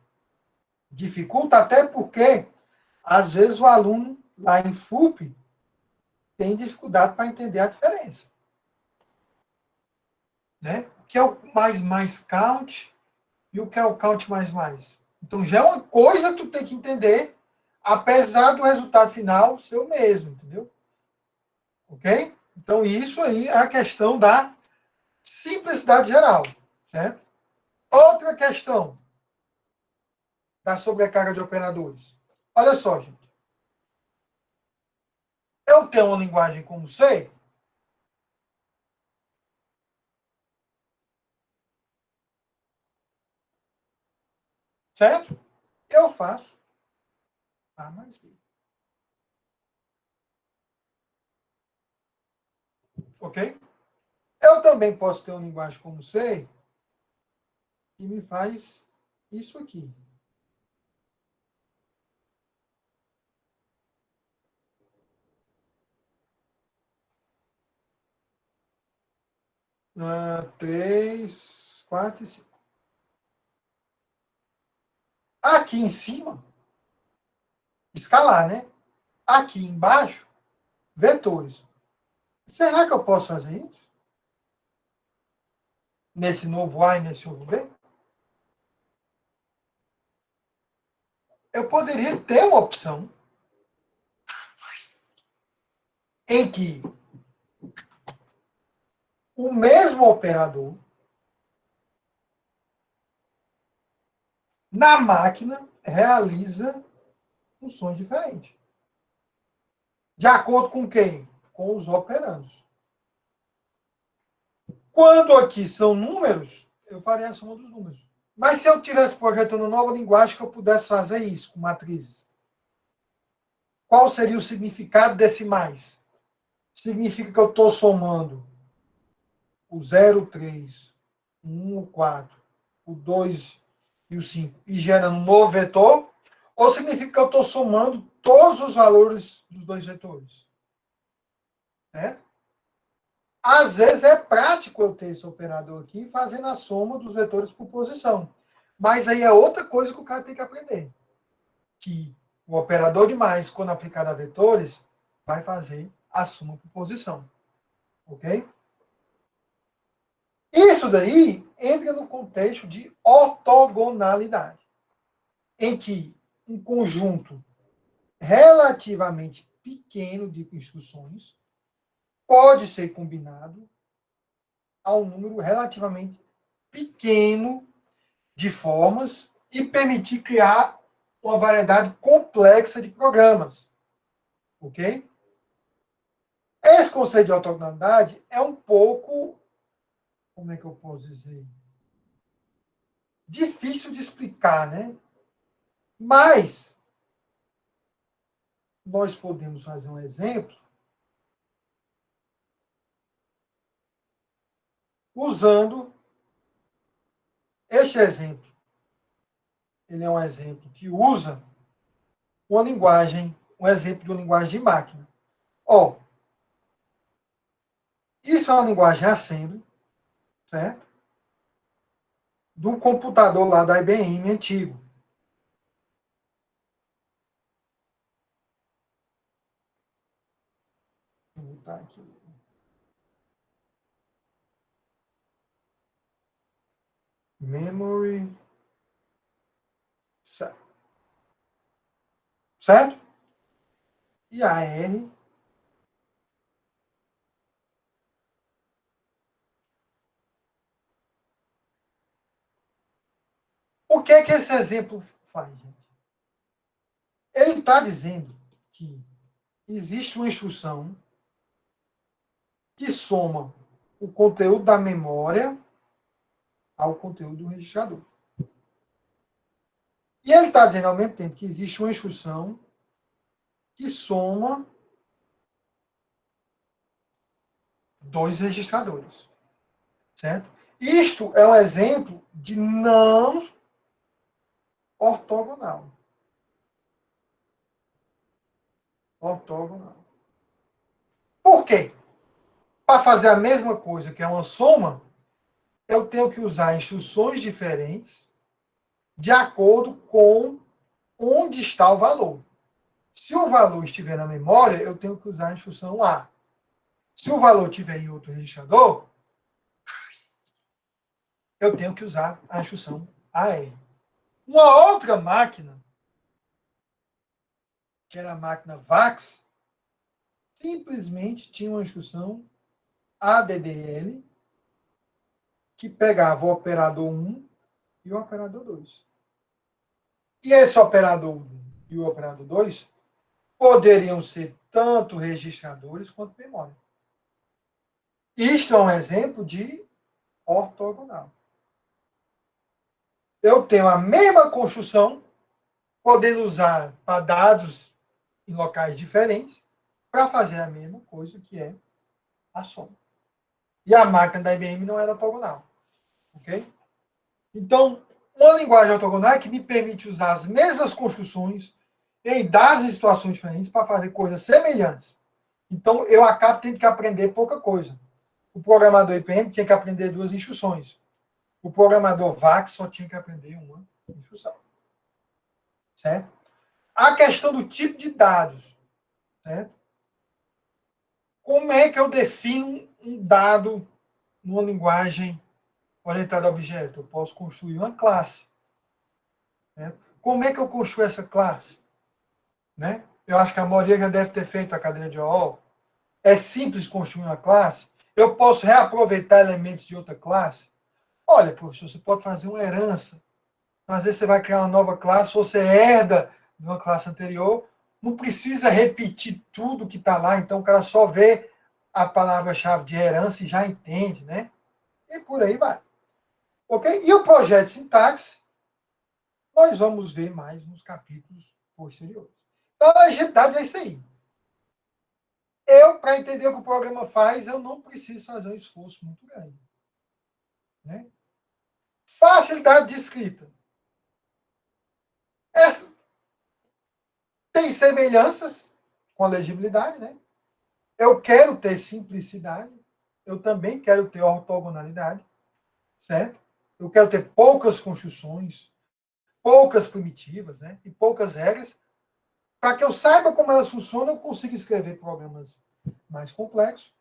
dificulta até porque, às vezes, o aluno lá em FUP tem dificuldade para entender a diferença. Né? O que é o mais count e o que é o count mais. Então já é uma coisa que tu tem que entender, apesar do resultado final ser o mesmo, entendeu? Ok? Então isso aí é a questão da simplicidade geral, certo? Outra questão da sobrecarga de operadores. Olha só, gente. Eu tenho uma linguagem como C, certo? Eu faço A mais B. Ok? Eu também posso ter uma linguagem como C que me faz isso aqui. Três, quatro e cinco. Aqui em cima, escalar, né? Aqui embaixo, vetores. Será que eu posso fazer isso? Nesse novo A e nesse novo B? Eu poderia ter uma opção em que o mesmo operador, na máquina, realiza funções diferentes. De acordo com quem? Com os operandos. Quando aqui são números, eu faria a soma dos números. Mas se eu tivesse projetando nova linguagem que eu pudesse fazer isso com matrizes, qual seria o significado desse mais? Significa que eu estou somando o 0, 3, o 1, o 4, o 2 e o 5 e gerando um novo vetor? Ou significa que eu estou somando todos os valores dos dois vetores? Né? Às vezes é prático eu ter esse operador aqui fazendo a soma dos vetores por posição. Mas aí é outra coisa que o cara tem que aprender. Que o operador de mais, quando aplicado a vetores, vai fazer a soma por posição. Ok? Isso daí entra no contexto de ortogonalidade, em que um conjunto relativamente pequeno de instruções pode ser combinado a um número relativamente pequeno de formas e permitir criar uma variedade complexa de programas. Ok? Esse conceito de ortogonalidade é um pouco, como é que eu posso dizer? Difícil de explicar, né? Mas nós podemos fazer um exemplo usando este exemplo. Ele é um exemplo que usa uma linguagem, um exemplo de uma linguagem de máquina. Ó, isso é uma linguagem assembly, certo? Do computador lá da IBM antigo. Vou botar aqui. Memory. Certo? E a R. O que é que esse exemplo faz, gente? Ele está dizendo que existe uma instrução que soma o conteúdo da memória ao conteúdo do registrador. E ele está dizendo ao mesmo tempo que existe uma instrução que soma dois registradores. Certo? Isto é um exemplo de não ortogonal. Ortogonal. Por quê? Para fazer a mesma coisa, que é uma soma, eu tenho que usar instruções diferentes de acordo com onde está o valor. Se o valor estiver na memória, eu tenho que usar a instrução A. Se o valor estiver em outro registrador, eu tenho que usar a instrução AR. Uma outra máquina, que era a máquina VAX, simplesmente tinha uma instrução ADDL, que pegava o operador 1 e o operador 2. E esse operador 1 e o operador 2 poderiam ser tanto registradores quanto memória. Isto é um exemplo de ortogonal. Eu tenho a mesma construção, podendo usar para dados em locais diferentes, para fazer a mesma coisa, que é a soma. E a máquina da IBM não era ortogonal. Ok? Então, uma linguagem ortogonal é que me permite usar as mesmas construções em dados e situações diferentes para fazer coisas semelhantes. Então, eu acabo tendo que aprender pouca coisa. O programador IPM tinha que aprender duas instruções. O programador VAX só tinha que aprender uma instrução. Certo? A questão do tipo de dados. Certo? Como é que eu defino um dado numa linguagem orientada a objeto? Eu posso construir uma classe. Certo? Como é que eu construo essa classe? Né? Eu acho que a maioria já deve ter feito a cadeira de OO. É simples construir uma classe? Eu posso reaproveitar elementos de outra classe? Olha, professor, você pode fazer uma herança. Às vezes você vai criar uma nova classe, você herda de uma classe anterior, não precisa repetir tudo que está lá, então o cara só vê a palavra-chave de herança e já entende, né? E por aí vai. Ok? E o projeto de sintaxe, nós vamos ver mais nos capítulos posteriores. Então, a agilidade é isso aí. Eu, para entender o que o programa faz, eu não preciso fazer um esforço muito grande. Né? Facilidade de escrita. Essa tem semelhanças com a legibilidade, né? Eu quero ter simplicidade, eu também quero ter ortogonalidade, certo? Eu quero ter poucas construções, poucas primitivas, né? E poucas regras, para que eu saiba como elas funcionam, eu consiga escrever programas mais complexos.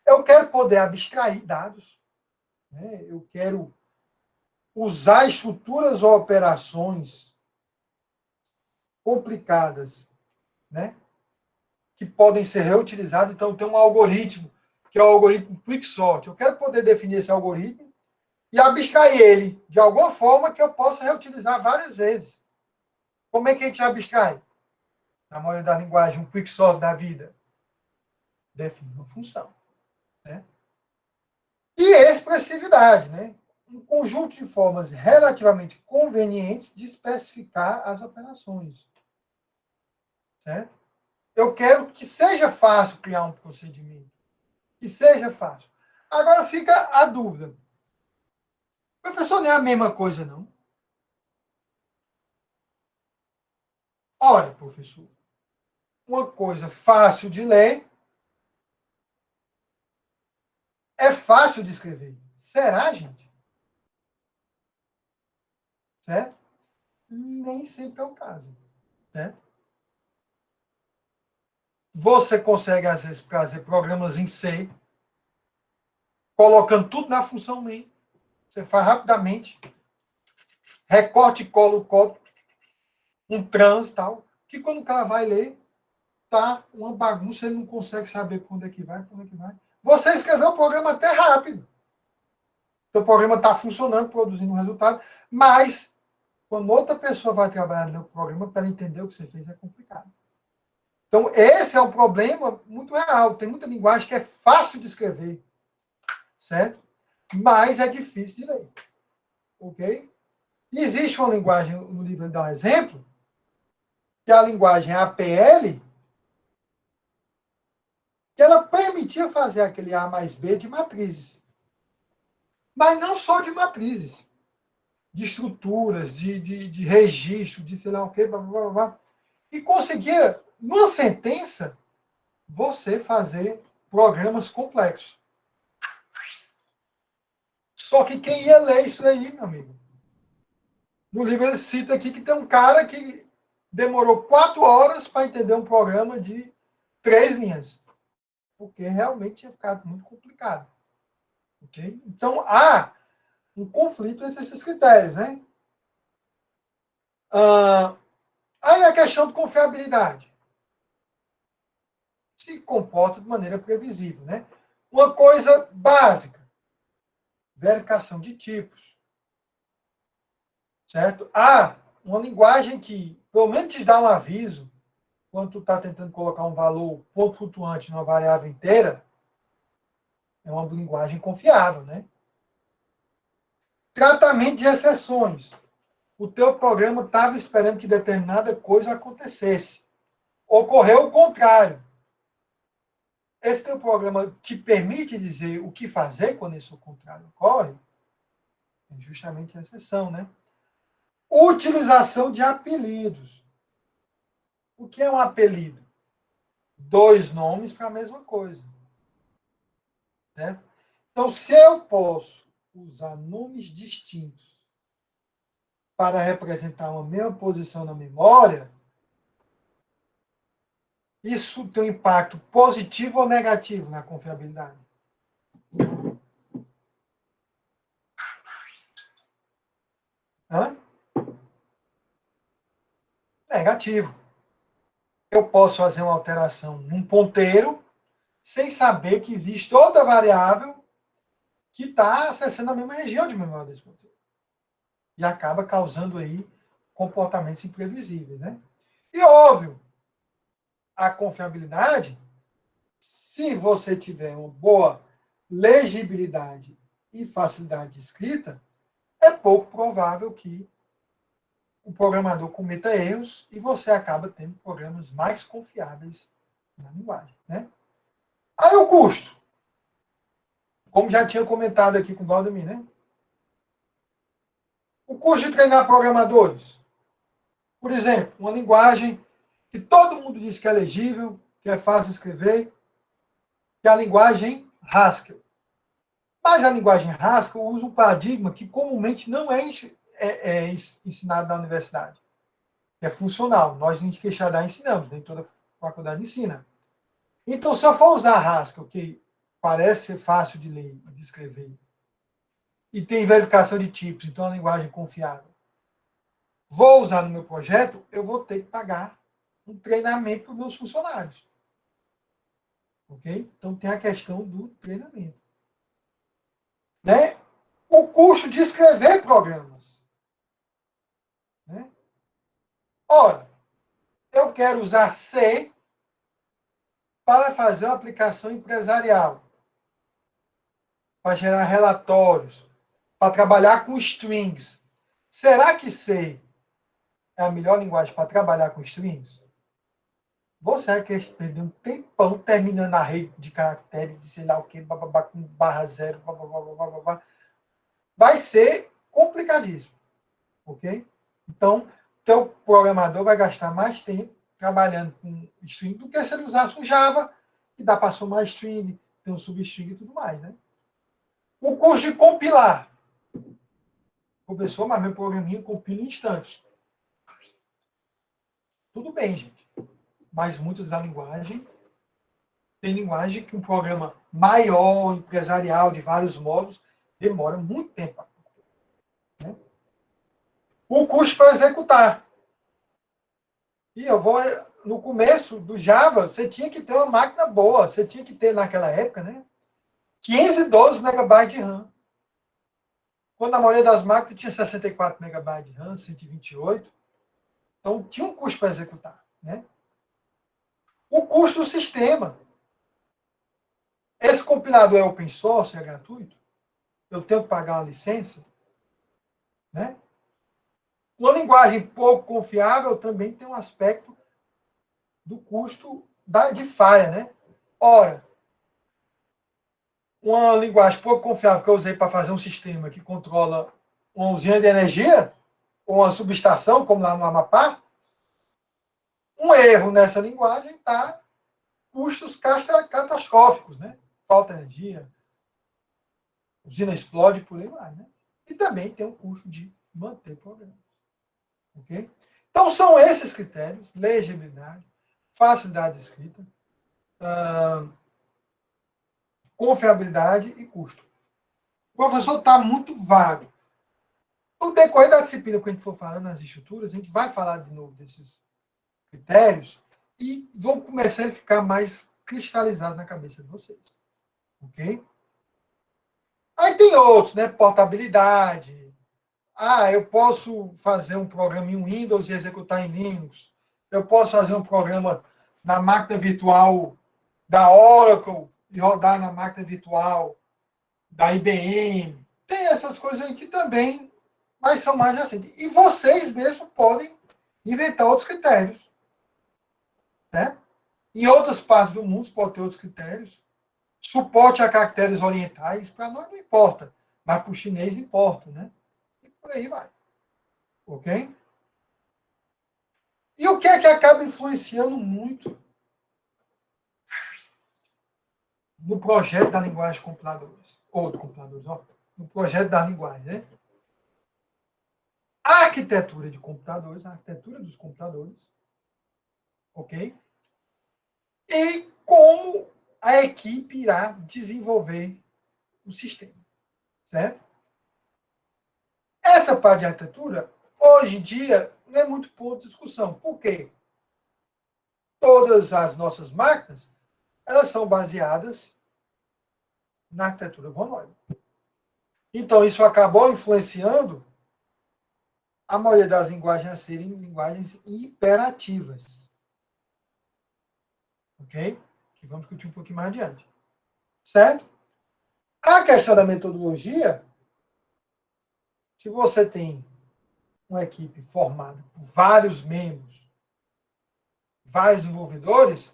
Eu quero poder abstrair dados, né? Eu quero usar estruturas ou operações complicadas, né? Que podem ser reutilizadas. Então, tem um algoritmo, que é o algoritmo Quicksort. Eu quero poder definir esse algoritmo e abstrair ele de alguma forma que eu possa reutilizar várias vezes. Como é que a gente abstrai? Na maioria da linguagem, um Quicksort da vida. Define uma função. Né? E expressividade, né? Um conjunto de formas relativamente convenientes de especificar as operações. Certo? Eu quero que seja fácil criar um procedimento. Que seja fácil. Agora fica a dúvida. Professor, não é a mesma coisa, não? Olha, professor, uma coisa fácil de ler é fácil de escrever. Será, gente? Certo? Nem sempre é o caso. Né? Você consegue, às vezes, fazer programas em C, colocando tudo na função main. Você faz rapidamente, recorte e cola o código, um trans e tal, que quando o cara vai ler, tá uma bagunça, ele não consegue saber para onde é que vai, para onde é que vai. Você escreveu o programa até rápido. Seu programa está funcionando, produzindo um resultado, mas quando outra pessoa vai trabalhar no meu programa, para entender o que você fez, é complicado. Então, esse é um problema muito real. Tem muita linguagem que é fácil de escrever, certo? Mas é difícil de ler. Ok? E existe uma linguagem, no livro ele dá um exemplo, que é a linguagem APL, que ela permitia fazer aquele A mais B de matrizes. Mas não só de matrizes, de estruturas, de registro, de sei lá o quê, blá, blá, blá, blá. E conseguia, numa sentença, você fazer programas complexos. Só que quem ia ler isso aí, meu amigo? No livro ele cita aqui que tem um cara que demorou 4 horas para entender um programa de 3 linhas. Porque realmente tinha ficado muito complicado. Okay? Então, há um conflito entre esses critérios. Né? Aí a questão de confiabilidade. Se comporta de maneira previsível. Né? Uma coisa básica. Verificação de tipos. Certo? Há uma linguagem que, pelo menos, te dá um aviso quando tu está tentando colocar um valor ponto flutuante numa variável inteira, é uma linguagem confiável, né? Tratamento de exceções. O teu programa estava esperando que determinada coisa acontecesse. Ocorreu o contrário. Esse teu programa te permite dizer o que fazer quando esse contrário ocorre? É justamente a exceção, né? Utilização de apelidos. O que é um apelido? 2 nomes para a mesma coisa. Né? Então, se eu posso usar nomes distintos para representar uma mesma posição na memória, isso tem um impacto positivo ou negativo na confiabilidade? Hã? Negativo. Eu posso fazer uma alteração num ponteiro sem saber que existe outra variável que está acessando a mesma região de memória desse ponteiro. E acaba causando aí comportamentos imprevisíveis. Né? E óbvio, a confiabilidade, se você tiver uma boa legibilidade e facilidade de escrita, é pouco provável que o programador cometa erros e você acaba tendo programas mais confiáveis na linguagem. Né? Aí o custo. Como já tinha comentado aqui com o Valdemir, né? O custo de treinar programadores. Por exemplo, uma linguagem que todo mundo diz que é legível, que é fácil de escrever, que é a linguagem Haskell. Mas a linguagem Haskell usa um paradigma que comumente não é ensinado na universidade. É funcional. Nós, em Quixadá, ensinamos, nem toda faculdade ensina. Então, se eu for usar Haskell, que parece ser fácil de ler e de escrever, e tem verificação de tipos, então é uma linguagem confiável, vou usar no meu projeto, eu vou ter que pagar um treinamento para os meus funcionários. Ok? Então, tem a questão do treinamento. Né? O custo de escrever programas. Né? Ora, eu quero usar C para fazer uma aplicação empresarial, para gerar relatórios, para trabalhar com strings. Será que C é a melhor linguagem para trabalhar com strings? Você quer perder um tempão terminando a rede de caracteres, de sei lá o que, com barra zero, vai ser complicadíssimo. Ok? Então, teu programador vai gastar mais tempo trabalhando com string do que se ele usasse um Java, que dá para somar string, tem um substring e tudo mais. Né? O custo de compilar. Professor, mas meu programinha compila em instantes. Tudo bem, gente. Mas muitos da linguagem tem linguagem que um programa maior, empresarial, de vários módulos, demora muito tempo. Né? O custo para executar. E eu vou, no começo do Java, você tinha que ter uma máquina boa. Você tinha que ter, naquela época, né, 512 megabytes de RAM. Quando a maioria das máquinas tinha 64 megabytes de RAM, 128. Então, tinha um custo para executar. Né? O custo do sistema. Esse compilador é open source, é gratuito. Eu tenho que pagar uma licença. Né? Uma linguagem pouco confiável também tem um aspecto do custo de falha. Né? Ora, uma linguagem pouco confiável que eu usei para fazer um sistema que controla uma usina de energia, ou uma subestação, como lá no Amapá, um erro nessa linguagem está custos catastróficos, né? Falta energia, usina explode, por aí vai, né? E também tem o custo de manter programas. Ok? Então, são esses critérios: legibilidade, facilidade de escrita, confiabilidade e custo. O professor está muito vago. No decorrer da disciplina, quando a gente for falando nas estruturas, a gente vai falar de novo desses critérios e vão começar a ficar mais cristalizados na cabeça de vocês. Ok? Aí tem outros, né? Portabilidade. Eu posso fazer um programa em Windows e executar em Linux. Eu posso fazer um programa na máquina virtual da Oracle e rodar na máquina virtual da IBM. Tem essas coisas aí que também, mas são mais recentes. E vocês mesmos podem inventar outros critérios. Né? Em outras partes do mundo, pode ter outros critérios. Suporte a caracteres orientais, para nós não importa, mas para o chinês importa, né? E por aí vai. Ok? E o que é que acaba influenciando muito no projeto da linguagem de compiladores? Ou de compiladores, ó, no projeto da linguagem, né? A arquitetura de computadores, a arquitetura dos computadores, ok? E como a equipe irá desenvolver o sistema, certo? Essa parte de arquitetura, hoje em dia, não é muito ponto de discussão. Por quê? Todas as nossas máquinas, elas são baseadas na arquitetura von Neumann. Então, isso acabou influenciando a maioria das linguagens a serem linguagens imperativas. ok? Que vamos discutir um pouquinho mais adiante. Certo? A questão da metodologia, se você tem uma equipe formada por vários membros, vários desenvolvedores,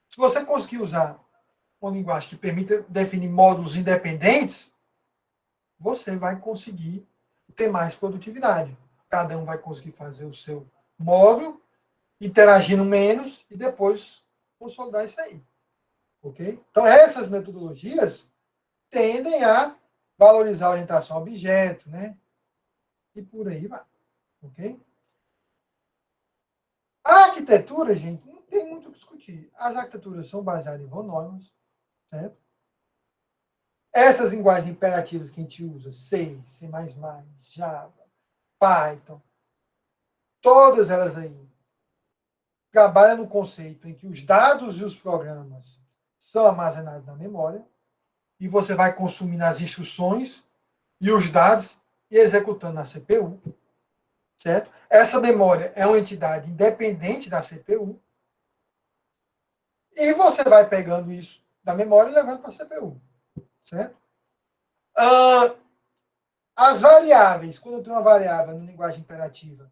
se você conseguir usar uma linguagem que permita definir módulos independentes, você vai conseguir ter mais produtividade. Cada um vai conseguir fazer o seu módulo, interagindo menos e depois consolidar isso aí. Ok? Então, essas metodologias tendem a valorizar a orientação a objeto, né? E por aí vai. Ok? A arquitetura, gente, não tem muito o que discutir. As arquiteturas são baseadas em von Neumann, certo? Essas linguagens imperativas que a gente usa, C, C++, Java, Python, todas elas aí trabalham no conceito em que os dados e os programas são armazenados na memória e você vai consumindo as instruções e os dados e executando na CPU, certo? Essa memória é uma entidade independente da CPU e você vai pegando isso da memória e levando para a CPU, certo? As variáveis, quando eu tenho uma variável na linguagem imperativa,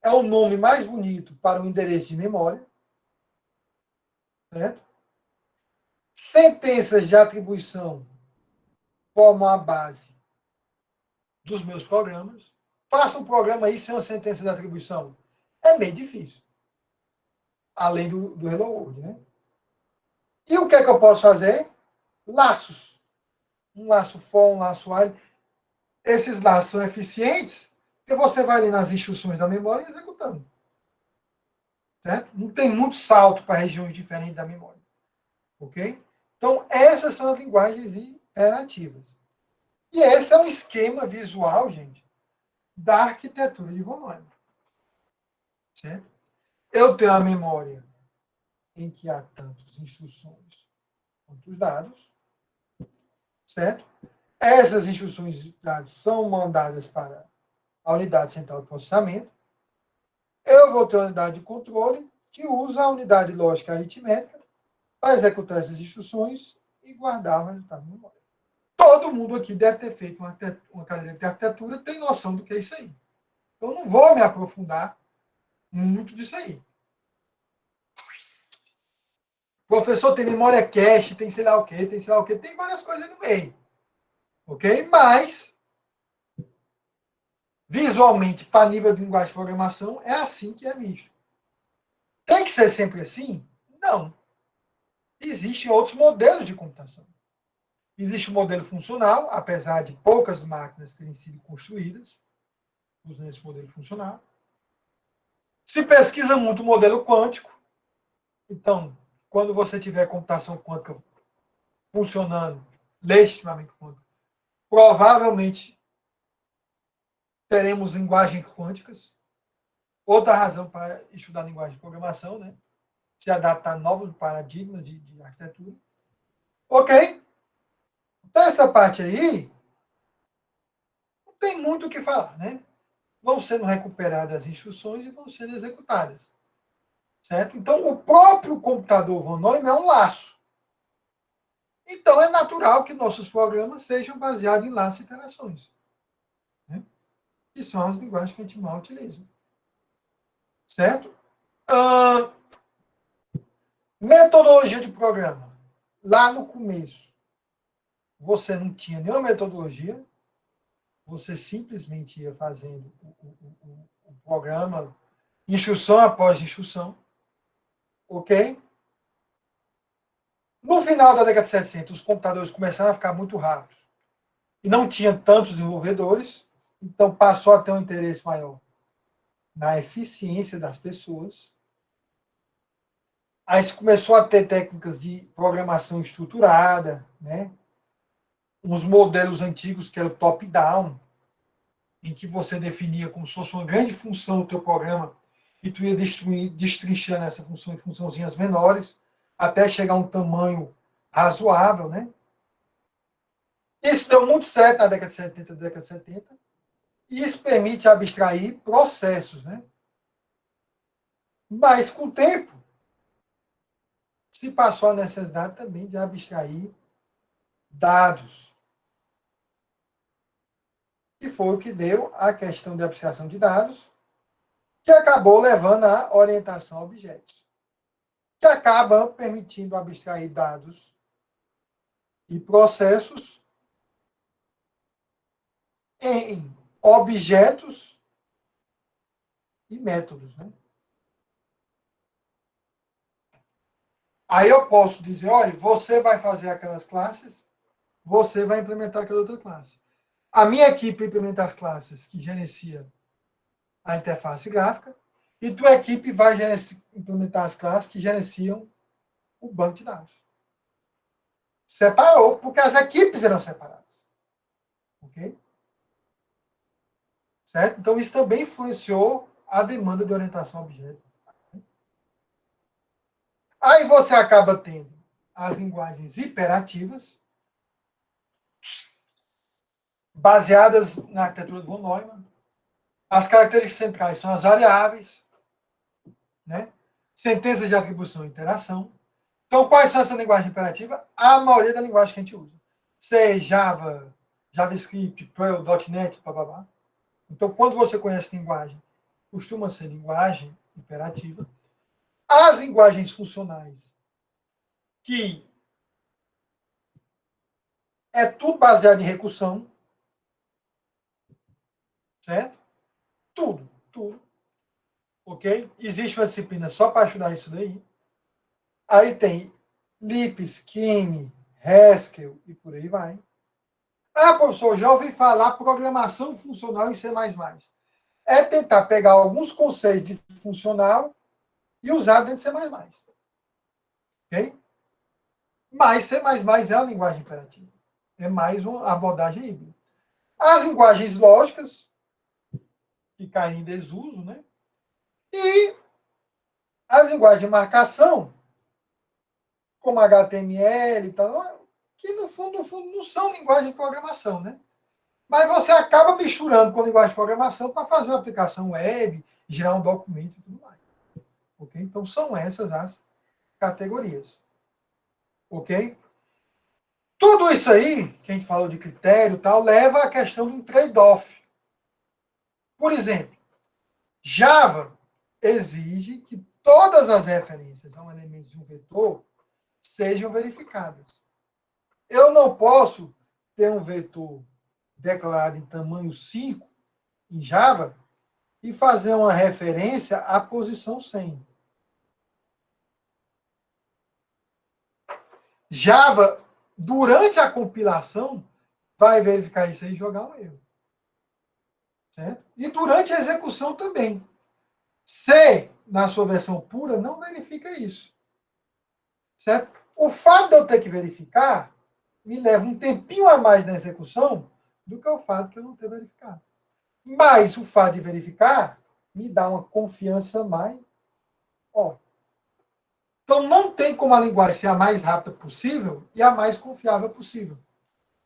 é o nome mais bonito para o endereço de memória, certo? Sentenças de atribuição formam a base dos meus programas. Faça um programa aí sem uma sentença de atribuição. É meio difícil. Além do Hello World, né? E o que é que eu posso fazer? Laços. Um laço for, um laço while. Esses laços são eficientes porque você vai ali nas instruções da memória e executando. Certo? Não tem muito salto para regiões diferentes da memória. Ok? Então, essas são as linguagens imperativas. E esse é um esquema visual, gente, da arquitetura de von Neumann. Certo? Eu tenho a memória em que há tantas instruções quanto os dados, certo? Essas instruções e dados são mandadas para a unidade central de processamento. Eu vou ter uma unidade de controle que usa a unidade lógica aritmética para executar essas instruções e guardar o resultado na memória. Todo mundo aqui deve ter feito uma cadeira de arquitetura, tem noção do que é isso aí. Eu não vou me aprofundar muito disso aí. O professor tem memória cache, tem sei lá o quê, tem sei lá o quê, tem várias coisas no meio. Ok? Mas, visualmente, para nível de linguagem de programação, é assim que é visto. Tem que ser sempre assim? Não. Existem outros modelos de computação. Existe o modelo funcional, apesar de poucas máquinas terem sido construídas usando esse modelo funcional. Se pesquisa muito o modelo quântico. Então, quando você tiver computação quântica funcionando legitimamente quântica, provavelmente teremos linguagens quânticas. Outra razão para estudar linguagem de programação, né? Se adaptar a novos paradigmas de arquitetura. Ok? Então, essa parte aí, não tem muito o que falar, né? Vão sendo recuperadas as instruções e vão sendo executadas. Certo? Então, o próprio computador von Neumann é um laço. Então, é natural que nossos programas sejam baseados em laços e interações. Né? Que são as linguagens que a gente mal utiliza. Certo? Metodologia de programa. Lá no começo, você não tinha nenhuma metodologia, você simplesmente ia fazendo o programa, instrução após instrução. Ok? No final da década de 60, os computadores começaram a ficar muito rápidos e não tinha tantos desenvolvedores, então passou a ter um interesse maior na eficiência das pessoas. Aí se começou a ter técnicas de programação estruturada, né? Uns modelos antigos que era o top-down, em que você definia como se fosse uma grande função do teu programa e tu ia destrinchando essa função em funçãozinhas menores, até chegar a um tamanho razoável, né? Isso deu muito certo na década de 70, e isso permite abstrair processos, né? Mas com o tempo, se passou a necessidade também de abstrair dados. E foi o que deu a questão de abstração de dados, que acabou levando à orientação a objetos, que acaba permitindo abstrair dados e processos em objetos e métodos, né? Aí eu posso dizer, olha, você vai fazer aquelas classes, você vai implementar aquela outra classe. A minha equipe implementa as classes que gerencia a interface gráfica e tua equipe vai implementar as classes que gerenciam o banco de dados. Separou, porque as equipes eram separadas. Ok? Certo? Então, isso também influenciou a demanda de orientação a objeto. Aí você acaba tendo as linguagens hiperativas, baseadas na arquitetura de von Neumann. As características centrais são as variáveis, né? Sentenças de atribuição e interação. Então, quais são essas linguagens imperativas? A maioria da linguagem que a gente usa. C, Java, JavaScript, Perl, .NET, blá. Então, quando você conhece linguagem, costuma ser linguagem imperativa. As linguagens funcionais, que é tudo baseado em recursão, certo? Tudo. Ok? Existe uma disciplina só para estudar isso daí. Aí tem Lisp, Scheme, Haskell e por aí vai. Ah, professor, já ouvi falar programação funcional em C++. É tentar pegar alguns conceitos de funcional e usar dentro de C++. Ok? Mas C++ é a linguagem imperativa. É mais uma abordagem híbrida. As linguagens lógicas, que caem em desuso, né? E as linguagens de marcação, como HTML e tal, que no fundo não são linguagem de programação, né? Mas você acaba misturando com linguagem de programação para fazer uma aplicação web, gerar um documento e tudo mais. Ok? Então, são essas as categorias. Ok? Tudo isso aí, que a gente falou de critério e tal, leva à questão de um trade-off. Por exemplo, Java exige que todas as referências a um elemento de um vetor sejam verificadas. Eu não posso ter um vetor declarado em tamanho 5 em Java e fazer uma referência à posição 100. Java, durante a compilação, vai verificar isso aí e jogar um erro. Certo? E durante a execução também. C, na sua versão pura, não verifica isso. Certo? O fato de eu ter que verificar me leva um tempinho a mais na execução do que o fato de eu não ter verificado. Mas o fato de verificar me dá uma confiança mais. Ó. Então, não tem como a linguagem ser a mais rápida possível e a mais confiável possível.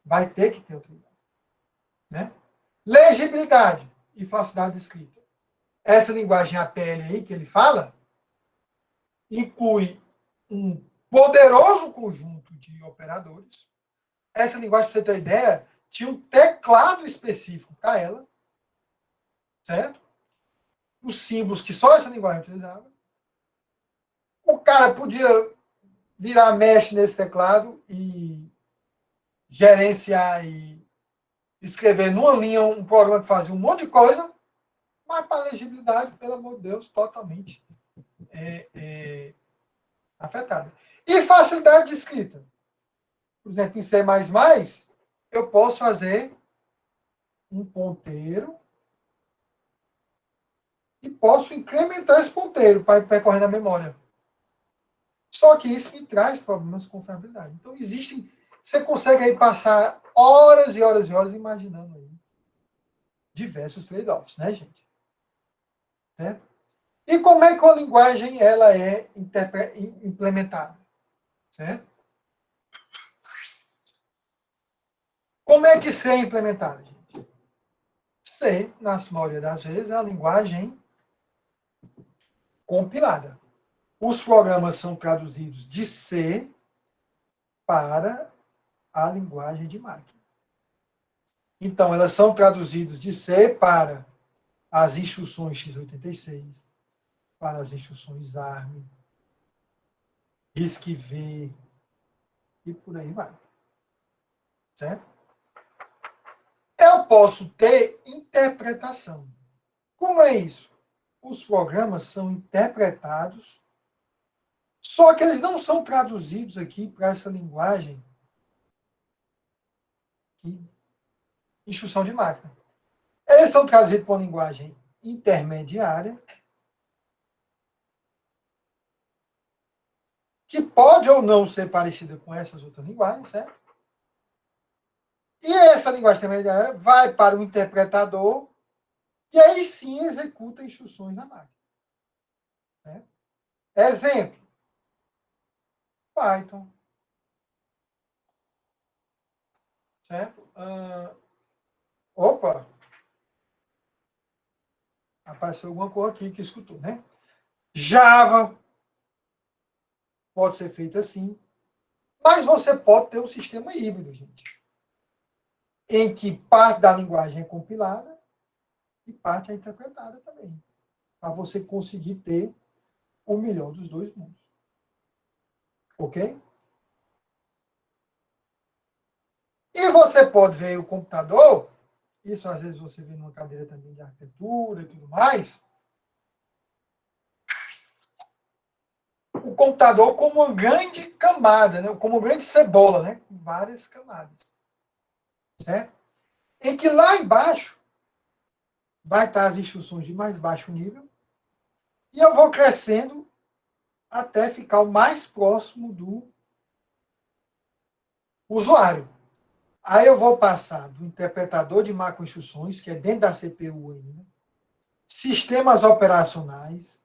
Vai ter que ter outro lugar. Né? Legibilidade e facilidade de escrita. Essa linguagem APL aí que ele fala inclui um poderoso conjunto de operadores. Essa linguagem, para você ter ideia, tinha um teclado específico para ela, certo? Os símbolos que só essa linguagem utilizava. O cara podia virar mesh nesse teclado e gerenciar e escrever numa linha um programa que fazia um monte de coisa, mas para legibilidade, pelo amor de Deus, totalmente afetada. E facilidade de escrita. Por exemplo, em C++, eu posso fazer um ponteiro e posso incrementar esse ponteiro para percorrer na memória. Só que isso me traz problemas com confiabilidade. Então, existem... Você consegue aí passar horas e horas e horas imaginando aí diversos trade-offs, né, gente? Certo? E como é que a linguagem ela é implementada? Certo? Como é que C é implementada, gente? C, na maioria das vezes, é a linguagem compilada. os programas são traduzidos de C para a linguagem de máquina. Então, elas são traduzidas de C para as instruções x86, para as instruções ARM, RISC-V e por aí vai. Certo? Eu posso ter interpretação. Como é isso? Os programas são interpretados, só que eles não são traduzidos aqui para essa linguagem de instrução de máquina. Eles são trazidos para uma linguagem intermediária, que pode ou não ser parecida com essas outras linguagens, certo? E essa linguagem intermediária vai para o interpretador, e aí sim executa instruções na máquina. Né? Exemplo: Python. Certo? Opa! Apareceu alguma coisa aqui que escutou, né? Java pode ser feito assim, mas você pode ter um sistema híbrido, gente, em que parte da linguagem é compilada e parte é interpretada também, para você conseguir ter o melhor dos dois mundos. Ok? E você pode ver o computador, isso às vezes você vê numa cadeira também de arquitetura e tudo mais, o computador como uma grande camada, né? Como uma grande cebola, né? Com várias camadas. Certo? Em que lá embaixo vai estar as instruções de mais baixo nível, e eu vou crescendo até ficar o mais próximo do usuário. Aí eu vou passar do interpretador de macroinstruções, que é dentro da CPU ainda, sistemas operacionais,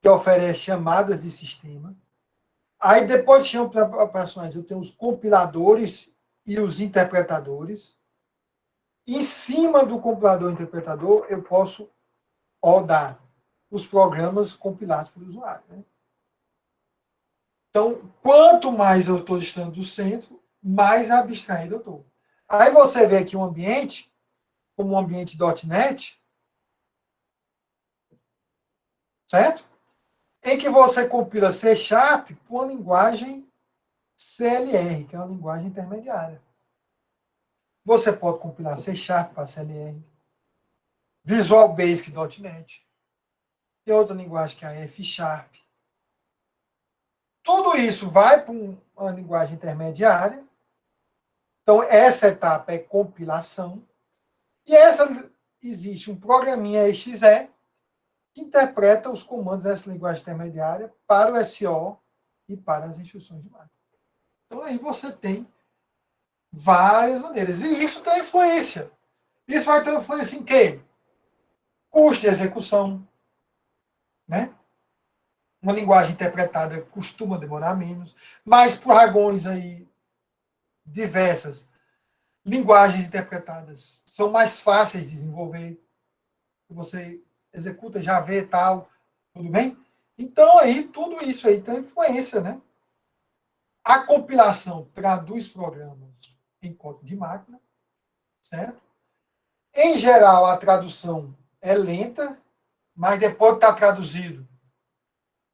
que oferece chamadas de sistema. Aí depois de sistemas operacionais eu tenho os compiladores e os interpretadores. Em cima do compilador e interpretador eu posso rodar os programas compilados pelo usuário. Né? Então, quanto mais eu estou distante do centro, mais abstraído eu estou. Aí você vê aqui um ambiente, como um ambiente .NET, certo? Em que você compila C# com a linguagem CLR, que é uma linguagem intermediária. Você pode compilar C# para CLR, Visual Basic .NET, tem outra linguagem que é a F#. Tudo isso vai para uma linguagem intermediária. Então, essa etapa é compilação. E existe um programinha exe que interpreta os comandos dessa linguagem intermediária para o SO e para as instruções de máquina. Então, aí você tem várias maneiras. E isso tem influência. Isso vai ter influência em quê? Custo de execução. Né? Uma linguagem interpretada costuma demorar menos, mas por razões aí diversas, linguagens interpretadas são mais fáceis de desenvolver. Você executa, já vê tal, tudo bem? Então, aí, tudo isso aí tem influência, né? A compilação traduz programas em código de máquina, certo? Em geral, a tradução é lenta, mas depois que está traduzido,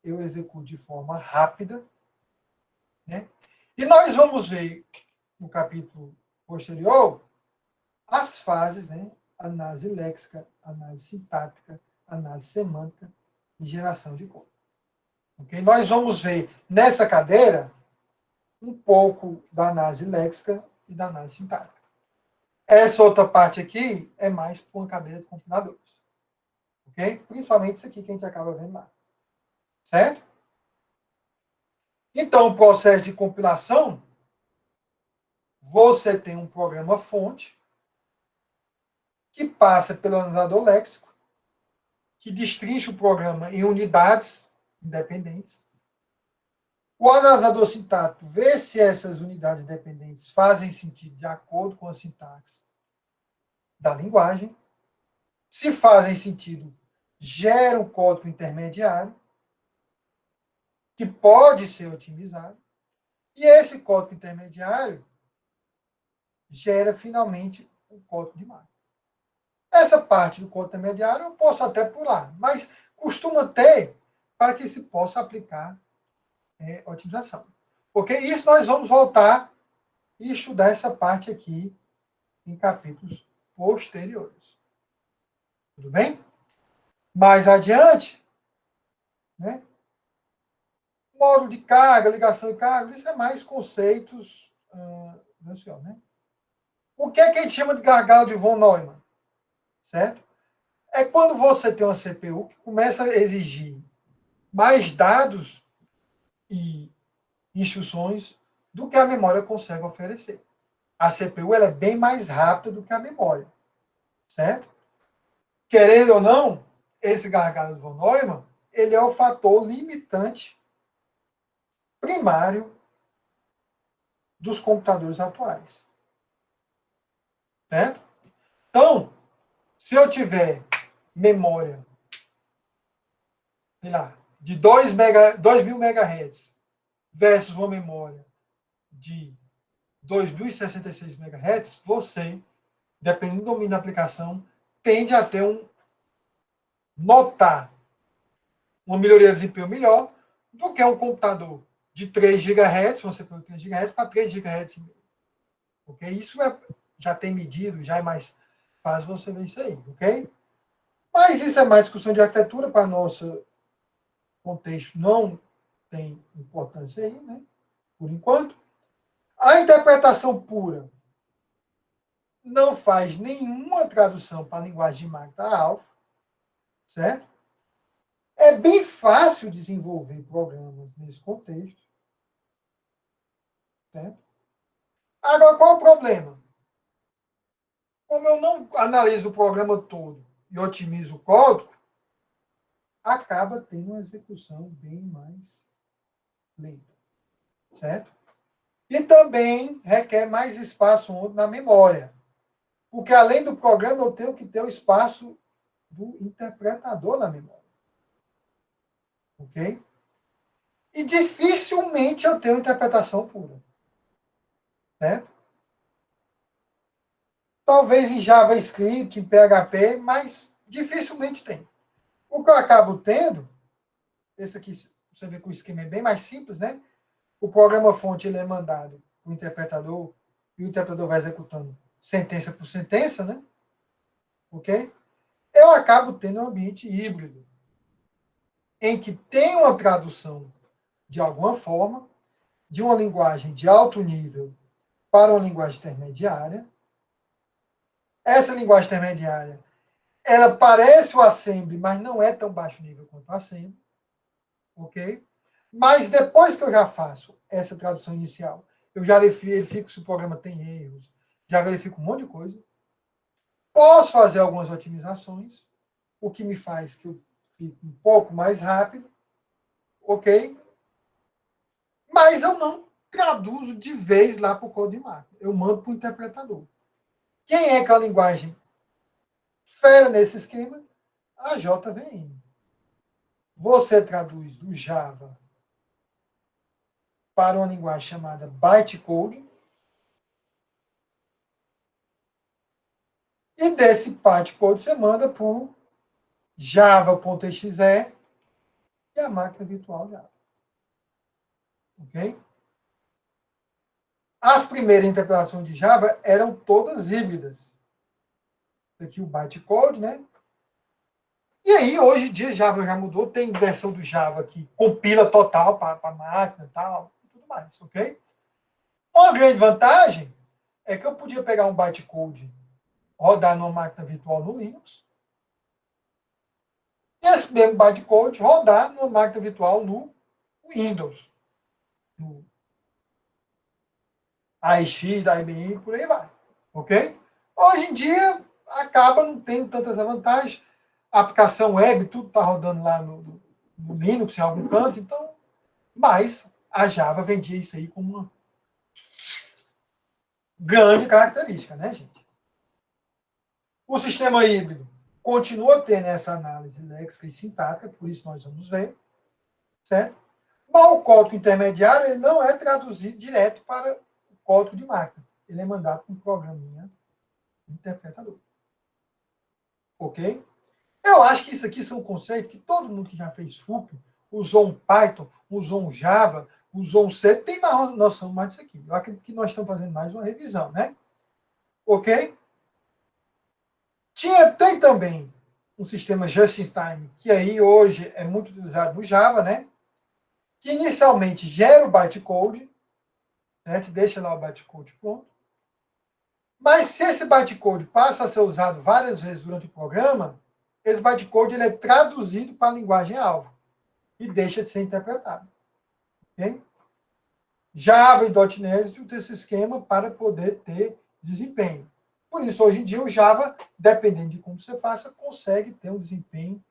eu executo de forma rápida, né? E nós vamos ver no capítulo posterior as fases, né? Análise léxica, análise sintática, análise semântica e geração de código. Okay? Nós vamos ver nessa cadeira um pouco da análise léxica e da análise sintática. Essa outra parte aqui é mais para uma cadeira de compiladores. Ok? Principalmente isso aqui que a gente acaba vendo lá. Certo? Então, o processo de compilação, você tem um programa fonte que passa pelo analisador léxico, que destrincha o programa em unidades independentes. O analisador sintático vê se essas unidades independentes fazem sentido de acordo com a sintaxe da linguagem. Se fazem sentido, gera um código intermediário. que pode ser otimizado, e esse código intermediário gera finalmente um código de máquina. Essa parte do código intermediário eu posso até pular, mas costuma ter para que se possa aplicar otimização. Porque isso nós vamos voltar e estudar essa parte aqui em capítulos posteriores. Tudo bem? Mais adiante, né? Módulo de carga, ligação de carga, isso é mais conceitos, né? O que é que a gente chama de gargalo de von Neumann? Certo? É quando você tem uma CPU que começa a exigir mais dados e instruções do que a memória consegue oferecer. A CPU ela é bem mais rápida do que a memória, certo? Querendo ou não, esse gargalo de von Neumann, ele é o fator limitante primário dos computadores atuais, certo? Então, se eu tiver memória, sei lá, de 2.000 MHz versus uma memória de 2.066 MHz, você, dependendo do domínio da aplicação, tende a ter notar uma melhoria de desempenho melhor do que um computador de 3 GHz, você põe 3 GHz para 3 GHz. Ok? Isso já tem medido, já é mais fácil você ver isso aí, ok? Mas isso é mais discussão de arquitetura para nosso contexto, não tem importância aí, né? Por enquanto. A interpretação pura não faz nenhuma tradução para a linguagem de máquina alfa, certo? É bem fácil desenvolver programas nesse contexto, certo? Agora, qual é o problema? Como eu não analiso o programa todo e otimizo o código, acaba tendo uma execução bem mais lenta, certo? E também requer mais espaço na memória, porque além do programa eu tenho que ter o espaço do interpretador na memória, ok? E dificilmente eu tenho interpretação pura, certo? Talvez em JavaScript, em PHP, mas dificilmente tem. O que eu acabo tendo, esse aqui você vê que o esquema é bem mais simples, né? O programa-fonte ele é mandado para o interpretador e o interpretador vai executando sentença por sentença, né? Ok? Eu acabo tendo um ambiente híbrido, em que tem uma tradução de alguma forma, de uma linguagem de alto nível para uma linguagem intermediária. Essa linguagem intermediária, ela parece o assembly, mas não é tão baixo nível quanto o assembly, ok? Mas depois que eu já faço essa tradução inicial, eu já verifico se o programa tem erros, já verifico um monte de coisa. Posso fazer algumas otimizações, o que me faz que eu fique um pouco mais rápido, ok? Mas eu não traduzo de vez lá para o código de máquina. Eu mando para o interpretador. Quem é que é a linguagem fera nesse esquema? A JVM. Você traduz do Java para uma linguagem chamada bytecode, e desse bytecode você manda para o java.exe e a máquina virtual Java. Ok? As primeiras interpretações de Java eram todas híbridas. Aqui o bytecode, né? E aí, hoje em dia, Java já mudou, tem versão do Java que compila total para a máquina e tal, e tudo mais, ok? Uma grande vantagem é que eu podia pegar um bytecode, rodar numa máquina virtual no Linux, e esse mesmo bytecode rodar numa máquina virtual no Windows, no AIX da IBM, por aí vai, ok? Hoje em dia, acaba não tendo tantas vantagens. A aplicação web, tudo está rodando lá no Linux, em algum canto, então, mas a Java vendia isso aí como uma grande característica, né, gente? O sistema híbrido continua tendo essa análise léxica e sintática, por isso nós vamos ver, certo? Mas o código intermediário ele não é traduzido direto para o código de máquina. Ele é mandado para um programinha interpretador. Ok? Eu acho que isso aqui são conceitos que todo mundo que já fez FUP, usou um Python, usou um Java, usou um C, tem mais noção mais disso aqui. Eu acredito que nós estamos fazendo mais uma revisão, né? Ok? Tem também um sistema just-in-time, que aí hoje é muito utilizado no Java, né? Que inicialmente gera o bytecode, né? Que deixa lá o bytecode pronto. Mas se esse bytecode passa a ser usado várias vezes durante o programa, esse bytecode ele é traduzido para a linguagem-alvo e deixa de ser interpretado. Okay? Java e .NET usam esse esquema para poder ter desempenho. Por isso, hoje em dia, o Java, dependendo de como você faça, consegue ter um desempenho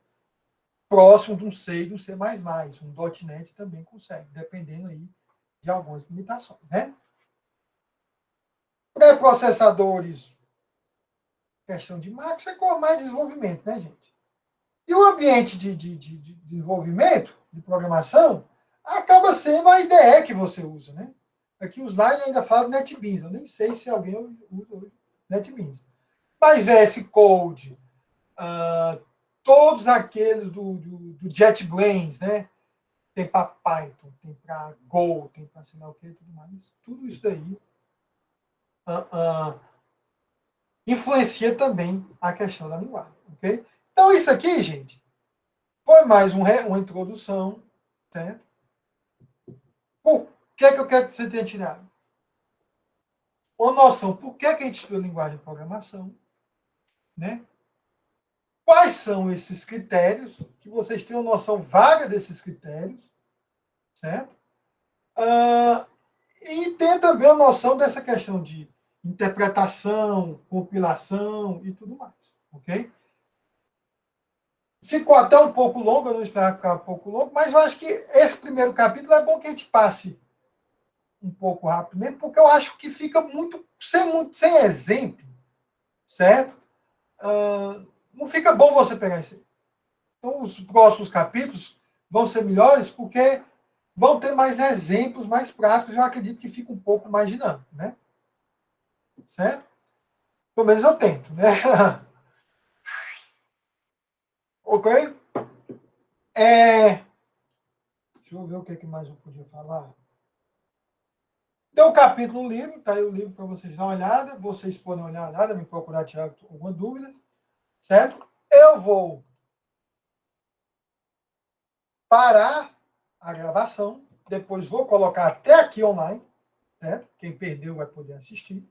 próximo de um C e de um C++. Um .NET também consegue, dependendo aí de algumas limitações. Né? Pré-processadores, questão de máquina, é com mais desenvolvimento, né, gente? E o ambiente de desenvolvimento, de programação, acaba sendo a IDE que você usa, né? Aqui os slides ainda falam NetBeans. Eu nem sei se alguém usa hoje NetBeans. Mas VS Code, todos aqueles do JetBrains, né? Tem para Python, tem para Go, tem para sei lá o que e tudo mais. Tudo isso daí influencia também a questão da linguagem, ok? Então, isso aqui, gente, foi mais uma introdução, certo? Por que eu quero que você tenha tirado? Uma noção, por que a gente estuda linguagem de programação, né? Quais são esses critérios, que vocês tenham noção vaga desses critérios, certo? E tem também a noção dessa questão de interpretação, compilação e tudo mais, ok? Ficou até um pouco longo, eu não esperava ficar um pouco longo, mas eu acho que esse primeiro capítulo é bom que a gente passe um pouco rápido mesmo, porque eu acho que fica muito sem exemplo, certo? Não fica bom você pegar isso aí. Então, os próximos capítulos vão ser melhores porque vão ter mais exemplos, mais práticos. Eu acredito que fica um pouco mais dinâmico, né? Certo? Pelo menos eu tento, né? Ok? Deixa eu ver o que mais eu podia falar. Tem um capítulo no livro, tá aí o livro para vocês dar uma olhada. Vocês podem olhar uma olhada, me procurar tirar alguma dúvida, certo? Eu vou parar a gravação, depois vou colocar até aqui online, certo? Quem perdeu vai poder assistir.